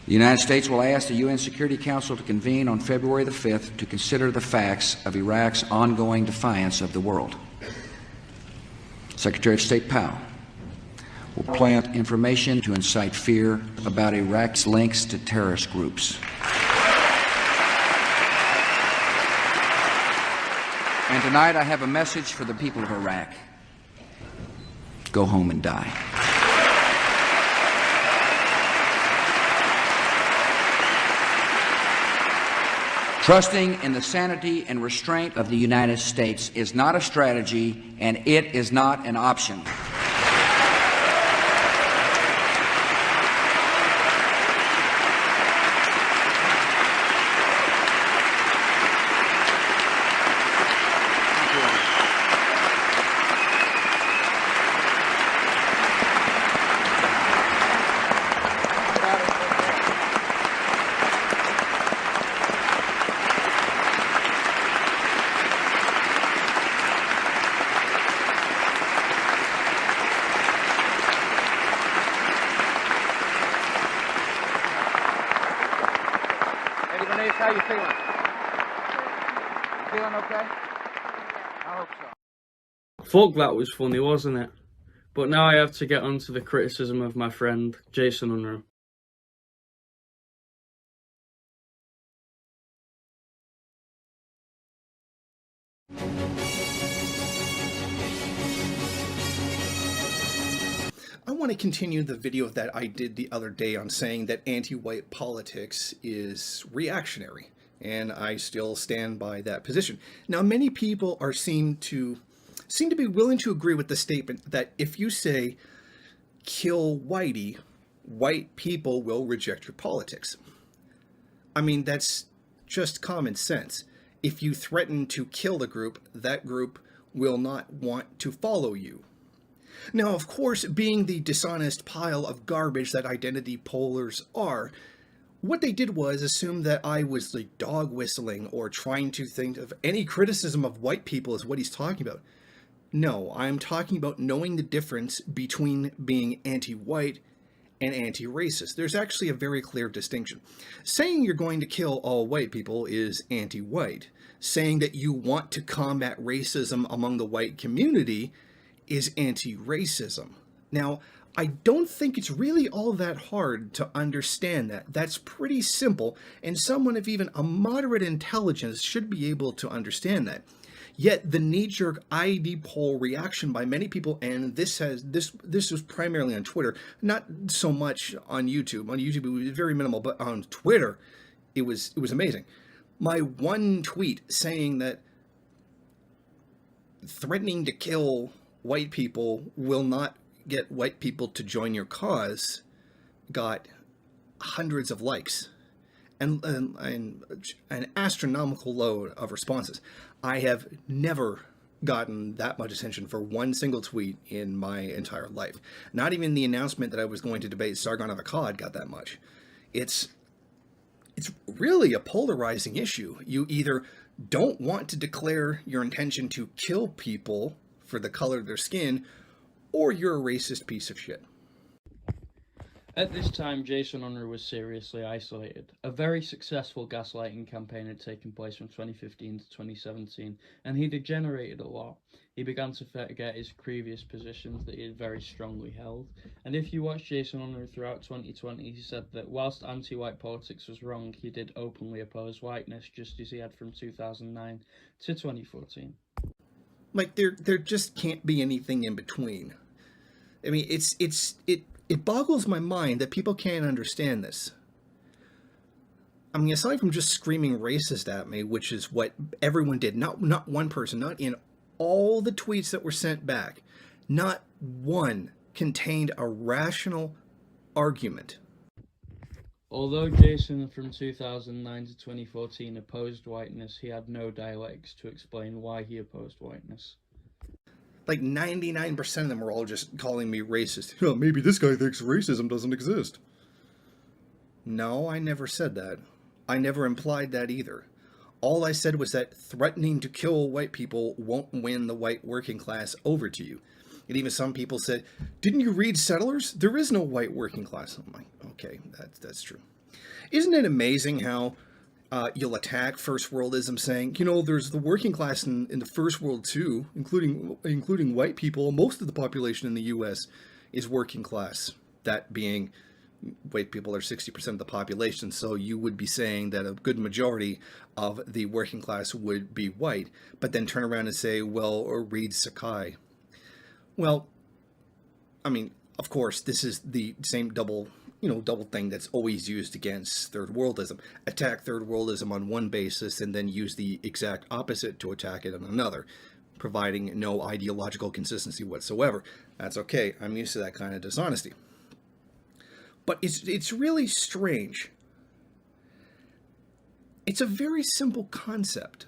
The United States will ask the UN Security Council to convene on February the 5th to consider the facts of Iraq's ongoing defiance of the world. Secretary of State Powell will plant information to incite fear about Iraq's links to terrorist groups. And tonight I have a message for the people of Iraq. Go home and die. Trusting in the sanity and restraint of the United States is not a strategy, and it is not an option. How you feeling? You feeling okay? I hope so. Fuck, that was funny, wasn't it? But now I have to get onto the criticism of my friend, Jason Unruhe. I want to continue the video that I did the other day on saying that anti-white politics is reactionary, and I still stand by that position. Now, many people seem to be willing to agree with the statement that if you say, kill whitey, white people will reject your politics. I mean, that's just common sense. If you threaten to kill the group, that group will not want to follow you. Now, of course, being the dishonest pile of garbage that identity pollers are, what they did was assume that I was like dog whistling or trying to think of any criticism of white people as what he's talking about. No, I'm talking about knowing the difference between being anti-white and anti-racist. There's actually a very clear distinction. Saying you're going to kill all white people is anti-white. Saying that you want to combat racism among the white community is anti-racism. Now, I don't think it's really all that hard to understand that. That's pretty simple, and someone of even a moderate intelligence should be able to understand that. Yet the knee-jerk ID poll reaction by many people, and this was primarily on Twitter, not so much on YouTube. On YouTube it was very minimal, but on Twitter it was amazing. My one tweet saying that threatening to kill white people will not get white people to join your cause got hundreds of likes and an astronomical load of responses. I have never gotten that much attention for one single tweet in my entire life. Not even the announcement that I was going to debate Sargon of Akkad got that much. It's it's really a polarizing issue. You either don't want to declare your intention to kill people for the color of their skin, or you're a racist piece of shit. At this time, Jason Unruh was seriously isolated. A very successful gaslighting campaign had taken place from 2015 to 2017, and he degenerated a lot. He began to forget his previous positions that he had very strongly held. And if you watch Jason Unruh throughout 2020, he said that whilst anti-white politics was wrong, he did openly oppose whiteness, just as he had from 2009 to 2014. Like, there just can't be anything in between. I mean, it boggles my mind that people can't understand this. I mean, aside from just screaming racist at me, which is what everyone did, not one person, not in all the tweets that were sent back, not one contained a rational argument. Although Jason from 2009 to 2014 opposed whiteness, he had no dialectics to explain why he opposed whiteness. Like 99% of them were all just calling me racist. Oh, maybe this guy thinks racism doesn't exist. No, I never said that. I never implied that either. All I said was that threatening to kill white people won't win the white working class over to you. And even some people said, didn't you read Settlers? There is no white working class. I'm like, okay, that's true. Isn't it amazing how you'll attack first worldism saying, you know, there's the working class in the first world too, including white people. Most of the population in the U.S. is working class. That being, white people are 60% of the population. So you would be saying that a good majority of the working class would be white, but then turn around and say, well, or read Sakai. Well, I mean, of course, this is the same double thing that's always used against third worldism. Attack third worldism on one basis and then use the exact opposite to attack it on another, providing no ideological consistency whatsoever. That's okay. I'm used to that kind of dishonesty. But it's really strange. It's a very simple concept.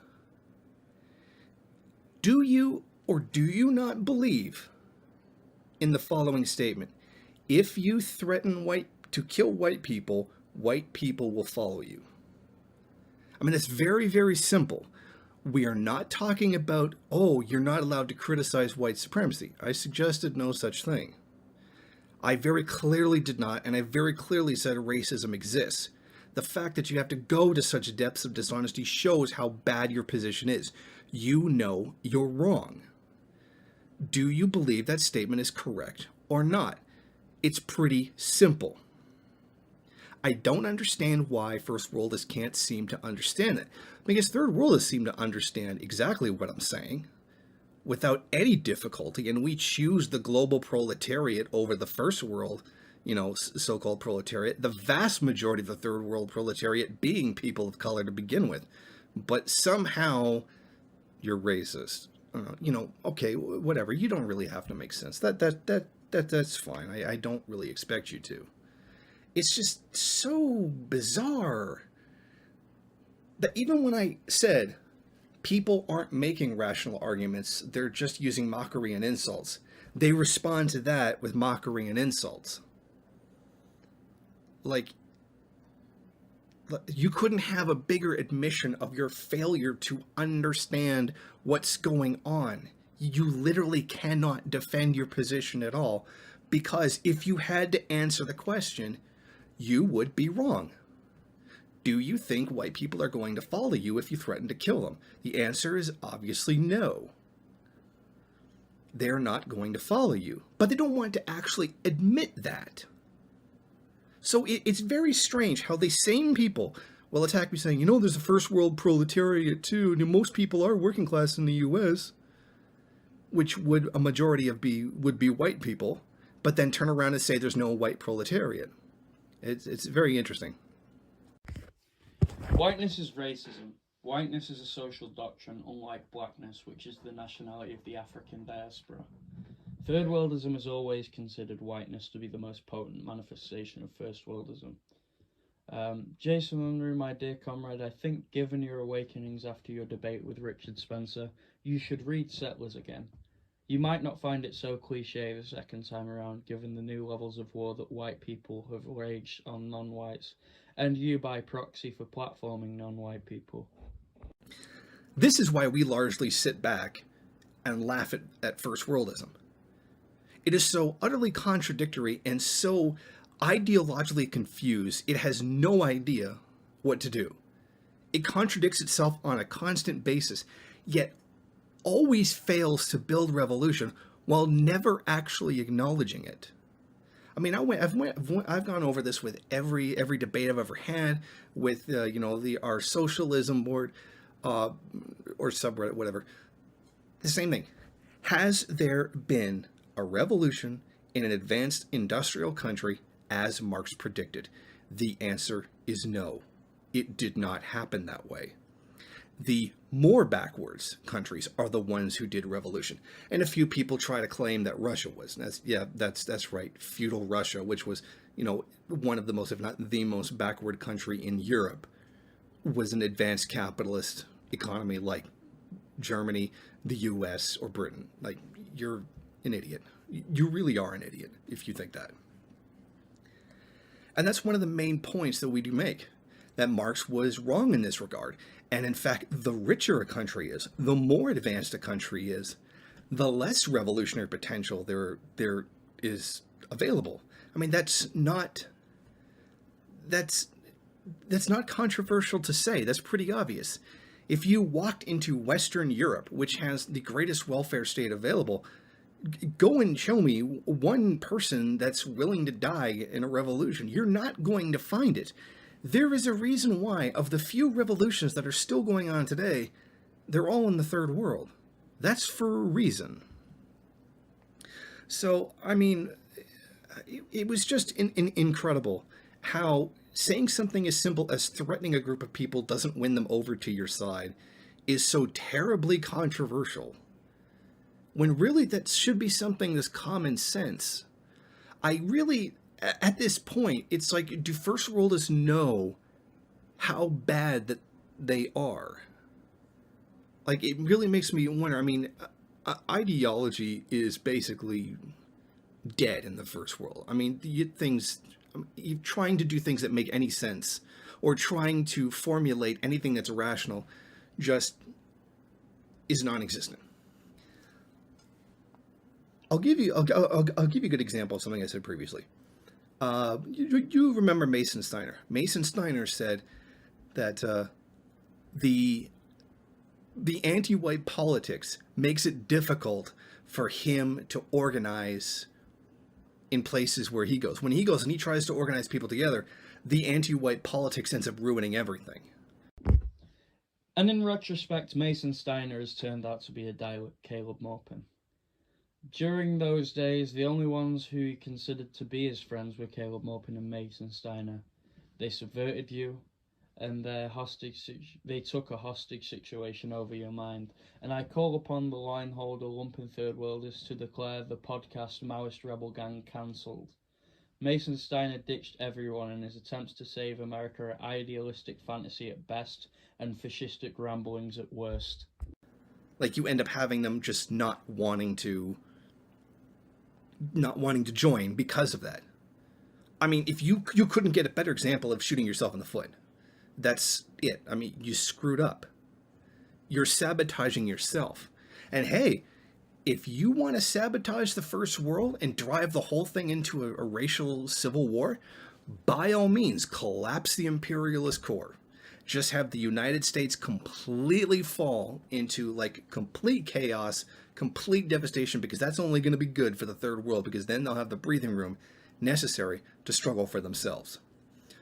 Do you or do you not believe in the following statement? If you threaten to kill white people will follow you. I mean, it's very, very simple. We are not talking about, oh, you're not allowed to criticize white supremacy. I suggested no such thing. I very clearly did not, and I very clearly said racism exists. The fact that you have to go to such depths of dishonesty shows how bad your position is. You know you're wrong. Do you believe that statement is correct or not? It's pretty simple. I don't understand why first worldists can't seem to understand it. Because third worldists seem to understand exactly what I'm saying without any difficulty, and we choose the global proletariat over the first world, so-called proletariat, the vast majority of the third world proletariat being people of color to begin with. But somehow you're racist. Okay, whatever. You don't really have to make sense. That's fine. I don't really expect you to. It's just so bizarre that even when I said people aren't making rational arguments, they're just using mockery and insults, they respond to that with mockery and insults. Like, you couldn't have a bigger admission of your failure to understand what's going on. You literally cannot defend your position at all, because if you had to answer the question, you would be wrong. Do you think white people are going to follow you if you threaten to kill them? The answer is obviously no. They're not going to follow you, but they don't want to actually admit that. So it's very strange how the same people will attack me saying, there's a first world proletariat too, and most people are working class in the U.S., which a majority would be white people, but then turn around and say there's no white proletariat. It's very interesting. Whiteness is racism. Whiteness is a social doctrine, unlike blackness, which is the nationality of the African diaspora. Third worldism has always considered whiteness to be the most potent manifestation of first worldism. Jason Unruh, my dear comrade, I think given your awakenings after your debate with Richard Spencer, you should read Settlers again. You might not find it so cliché the second time around, given the new levels of war that white people have waged on non-whites, and you by proxy for platforming non-white people. This is why we largely sit back and laugh at first worldism. It is so utterly contradictory and so ideologically confused, it has no idea what to do. It contradicts itself on a constant basis, yet always fails to build revolution while never actually acknowledging it. I mean, I've gone over this with every debate I've ever had with our socialism board or subreddit, whatever. The same thing. Has there been a revolution in an advanced industrial country as Marx predicted? The answer is no. It did not happen that way. The more backwards countries are the ones who did revolution. And a few people try to claim that Russia was. That's right. Feudal Russia, which was, one of the most, if not the most backward country in Europe, was an advanced capitalist economy like Germany, the US, or Britain. Like, you're an idiot. You really are an idiot if you think that. And that's one of the main points that we do make, that Marx was wrong in this regard. And in fact, the richer a country is, the more advanced a country is, the less revolutionary potential there is available. I mean, that's not controversial to say. That's pretty obvious. If you walked into Western Europe, which has the greatest welfare state available, go and show me one person that's willing to die in a revolution. You're not going to find it. There is a reason why, of the few revolutions that are still going on today, they're all in the third world. That's for a reason. So, I mean, it was just incredible how saying something as simple as threatening a group of people doesn't win them over to your side is so terribly controversial, when really that should be something that's common sense. At this point, it's like, do first worldists know how bad that they are? Like, it really makes me wonder. I mean, ideology is basically dead in the first world. I mean, you're trying to do things that make any sense, or trying to formulate anything that's rational, just is non-existent. I'll give you a good example of something I said previously. You remember Mason Steiner. Mason Steiner said that the anti-white politics makes it difficult for him to organize in places where he goes. When he goes and he tries to organize people together, the anti-white politics ends up ruining everything. And in retrospect, Mason Steiner has turned out to be a Dalek Caleb Maupin. During those days, the only ones who he considered to be his friends were Caleb Maupin and Mason Steiner. They subverted you, and they took a hostage situation over your mind. And I call upon the line holder, lumpen third worldist, to declare the podcast Maoist Rebel Gang cancelled. Mason Steiner ditched everyone in his attempts to save America are idealistic fantasy at best and fascistic ramblings at worst. Like, you end up having them just not wanting to join because of that. I mean, if you couldn't get a better example of shooting yourself in the foot. That's it. I mean, you screwed up. You're sabotaging yourself. And hey, if you want to sabotage the first world and drive the whole thing into a racial civil war, by all means, collapse the imperialist core. Just have the United States completely fall into, like, complete chaos, complete devastation, because that's only going to be good for the third world, because then they'll have the breathing room necessary to struggle for themselves.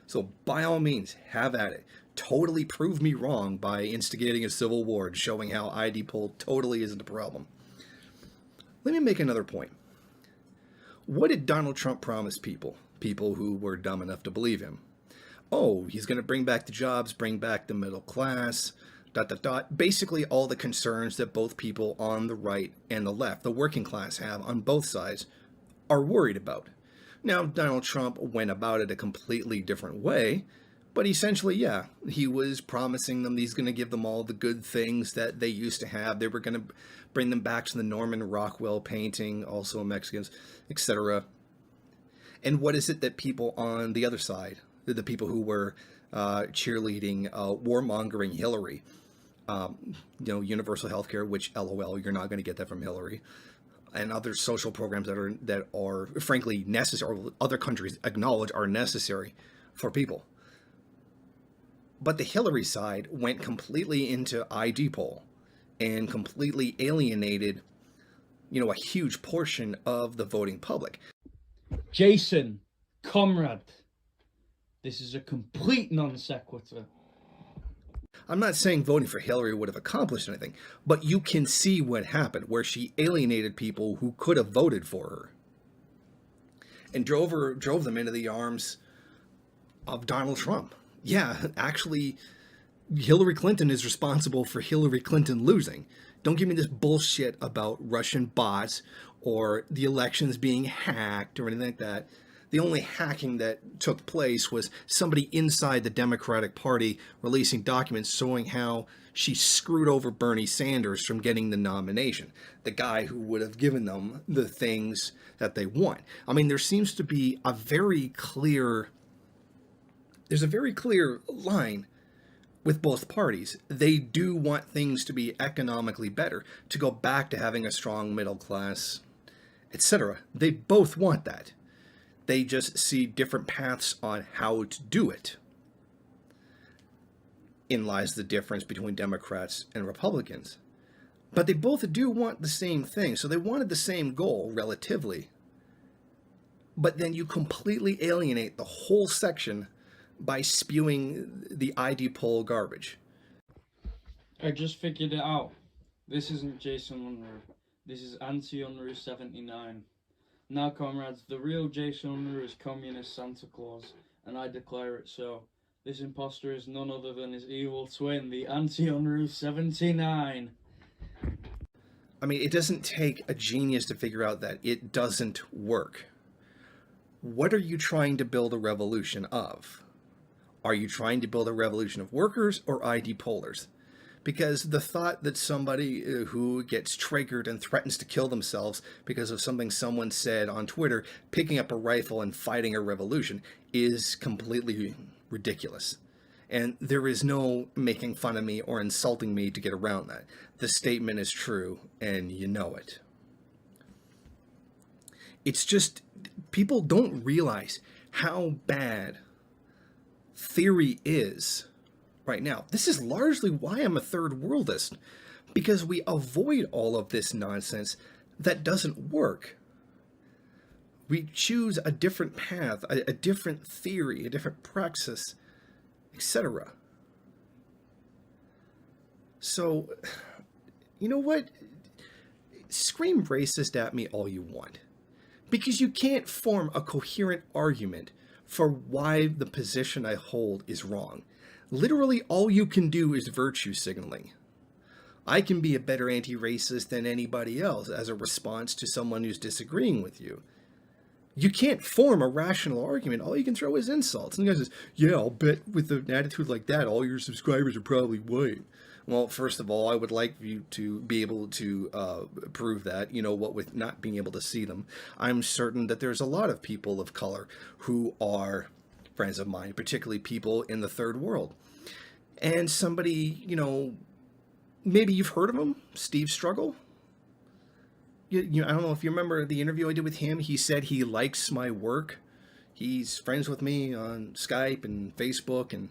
So by all means, have at it. Totally prove me wrong by instigating a civil war and showing how ID poll totally isn't a problem. Let me make another point. What did Donald Trump promise people? People who were dumb enough to believe him. Oh, he's going to bring back the jobs, bring back the middle class, ... Basically all the concerns that both people on the right and the left, the working class, have on both sides, are worried about. Now, Donald Trump went about it a completely different way, but essentially, yeah, he was promising them he's going to give them all the good things that they used to have. They were going to bring them back to the Norman Rockwell painting, also Mexicans, etc. And what is it that people on the other side the people who were cheerleading warmongering Hillary. Universal health care, which LOL, you're not going to get that from Hillary, and other social programs that are frankly necessary, or other countries acknowledge are necessary for people. But the Hillary side went completely into ID poll and completely alienated, a huge portion of the voting public. Jason, comrade, this is a complete non sequitur. I'm not saying voting for Hillary would have accomplished anything, but you can see what happened, where she alienated people who could have voted for her and drove them into the arms of Donald Trump. Yeah, actually, Hillary Clinton is responsible for Hillary Clinton losing. Don't give me this bullshit about Russian bots or the elections being hacked or anything like that. The only hacking that took place was somebody inside the Democratic Party releasing documents showing how she screwed over Bernie Sanders from getting the nomination, the guy who would have given them the things that they want. I mean, there seems to be a very clear line with both parties. They do want things to be economically better, to go back to having a strong middle class, etc. They both want that. They just see different paths on how to do it. In lies the difference between Democrats and Republicans. But they both do want the same thing, so they wanted the same goal, relatively. But then you completely alienate the whole section by spewing the ID poll garbage. I just figured it out. This isn't Jason Unruhe. This is Anti-Unruhe 79. Now, comrades, the real Jason Unruhe is Communist Santa Claus, and I declare it so. This imposter is none other than his evil twin, the Anti-Unruhe 79. I mean, it doesn't take a genius to figure out that it doesn't work. What are you trying to build a revolution of? Are you trying to build a revolution of workers or ID pollers? Because the thought that somebody who gets triggered and threatens to kill themselves because of something someone said on Twitter, picking up a rifle and fighting a revolution, is completely ridiculous. And there is no making fun of me or insulting me to get around that. The statement is true, and you know it. It's just, people don't realize how bad theory is right now. This is largely why I'm a third worldist, because we avoid all of this nonsense that doesn't work. We choose a different path, a different theory, a different praxis, etc. So, you know what? Scream racist at me all you want, because you can't form a coherent argument for why the position I hold is wrong. Literally, all you can do is virtue signaling. I can be a better anti-racist than anybody else as a response to someone who's disagreeing with you. You can't form a rational argument. All you can throw is insults. And the guy says, yeah, I'll bet with an attitude like that, all your subscribers are probably white. Well, first of all, I would like you to be able to prove that, what with not being able to see them. I'm certain that there's a lot of people of color who are friends of mine, particularly people in the third world. And somebody, maybe you've heard of him, Steve Struggle. I don't know if you remember the interview I did with him. He said he likes my work. He's friends with me on Skype and Facebook, and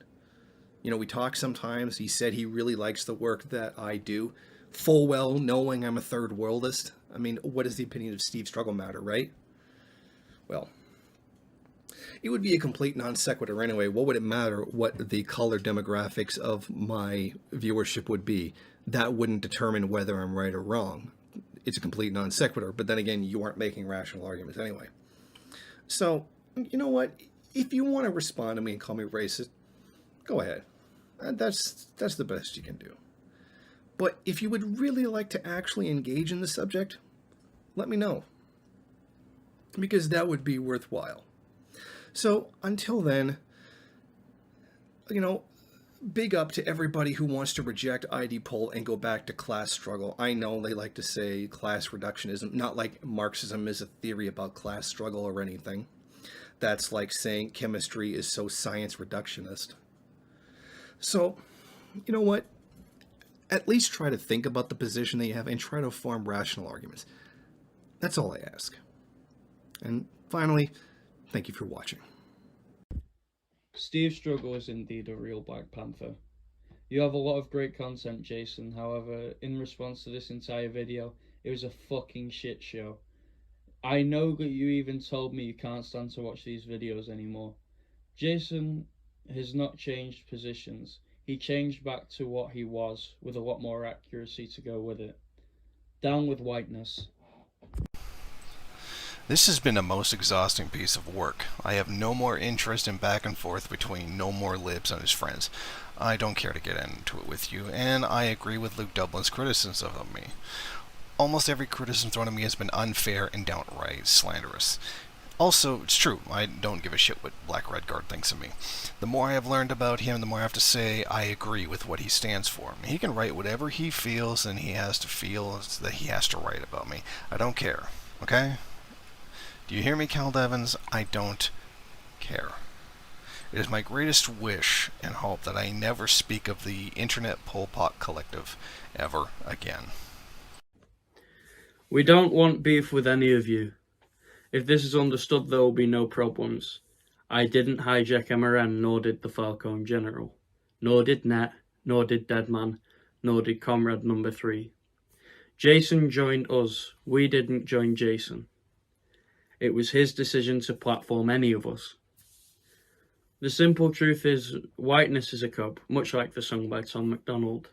we talk sometimes. He said he really likes the work that I do, full well knowing I'm a third worldist. I mean, what does the opinion of Steve Struggle matter, right? Well, it would be a complete non sequitur anyway. What would it matter what the color demographics of my viewership would be? That wouldn't determine whether I'm right or wrong. It's a complete non sequitur, but then again, you aren't making rational arguments anyway. So, you know what? If you want to respond to me and call me racist, go ahead. That's the best you can do. But if you would really like to actually engage in the subject, let me know, because that would be worthwhile. So until then, big up to everybody who wants to reject ID poll and go back to class struggle. I know they like to say class reductionism, not like Marxism is a theory about class struggle or anything. that's like saying chemistry is so science reductionist. So, you know what? At least try to think about the position that you have and try to form rational arguments. That's all I ask. And finally, thank you for watching. Steve Struggle is indeed a real Black Panther. You have a lot of great content, Jason. However, in response to this entire video, it was a fucking shit show. I know that you even told me you can't stand to watch these videos anymore. Jason has not changed positions. He changed back to what he was, with a lot more accuracy to go with it. Down with whiteness. This has been a most exhausting piece of work. I have no more interest in back and forth between No More Libs and his friends. I don't care to get into it with you, and I agree with Luke Dublin's criticism of me. Almost every criticism thrown at me has been unfair and downright slanderous. Also, it's true, I don't give a shit what Black Redguard thinks of me. The more I have learned about him, the more I have to say I agree with what he stands for. He can write whatever he feels, and he has to feel that he has to write about me. I don't care, okay? Do you hear me, Cal Devins? I don't care. It is my greatest wish and hope that I never speak of the Internet Pol Pot Collective ever again. We don't want beef with any of you. If this is understood, there will be no problems. I didn't hijack MRN, nor did the Falcone General. Nor did Net, nor did Deadman, nor did Comrade Number 3. Jason joined us. We didn't join Jason. It was his decision to platform any of us. The simple truth is, whiteness is a cub, much like the song by Tom MacDonald.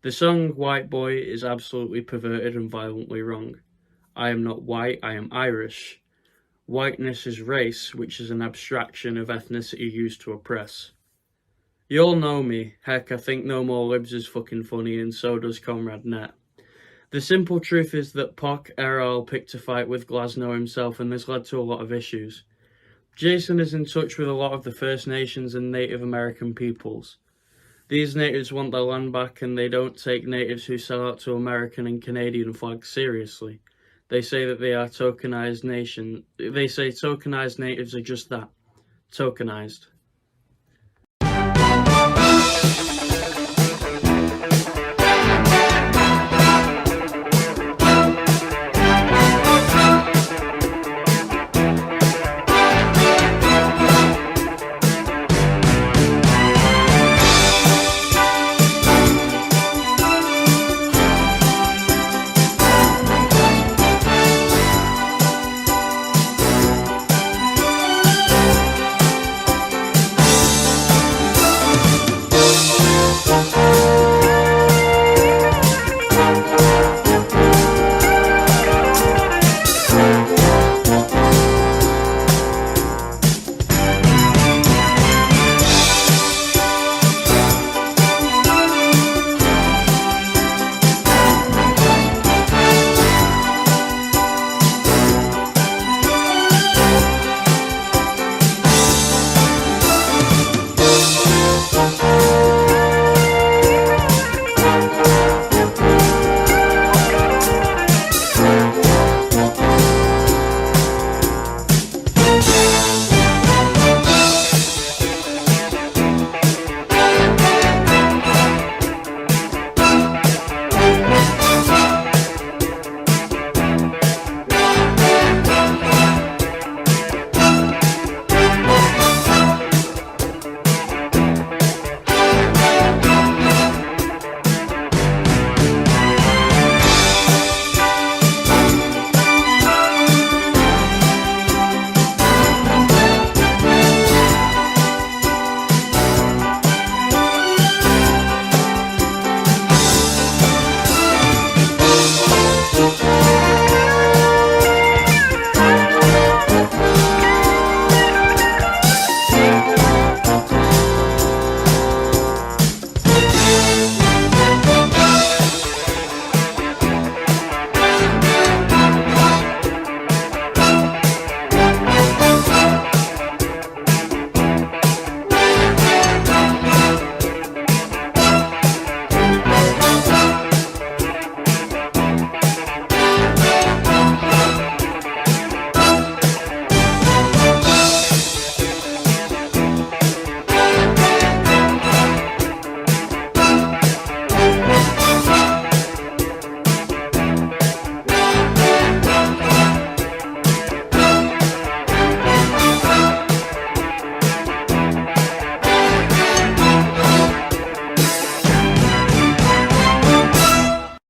The song White Boy is absolutely perverted and violently wrong. I am not white, I am Irish. Whiteness is race, which is an abstraction of ethnicity used to oppress. You all know me. Heck, I think No More Libs is fucking funny, and so does Comrade Net. The simple truth is that Poc Errol picked a fight with Glassno himself, and this led to a lot of issues. Jason is in touch with a lot of the First Nations and Native American peoples. These natives want their land back, and they don't take natives who sell out to American and Canadian flags seriously. They say that they are tokenized nation. They say tokenized natives are just that, tokenized.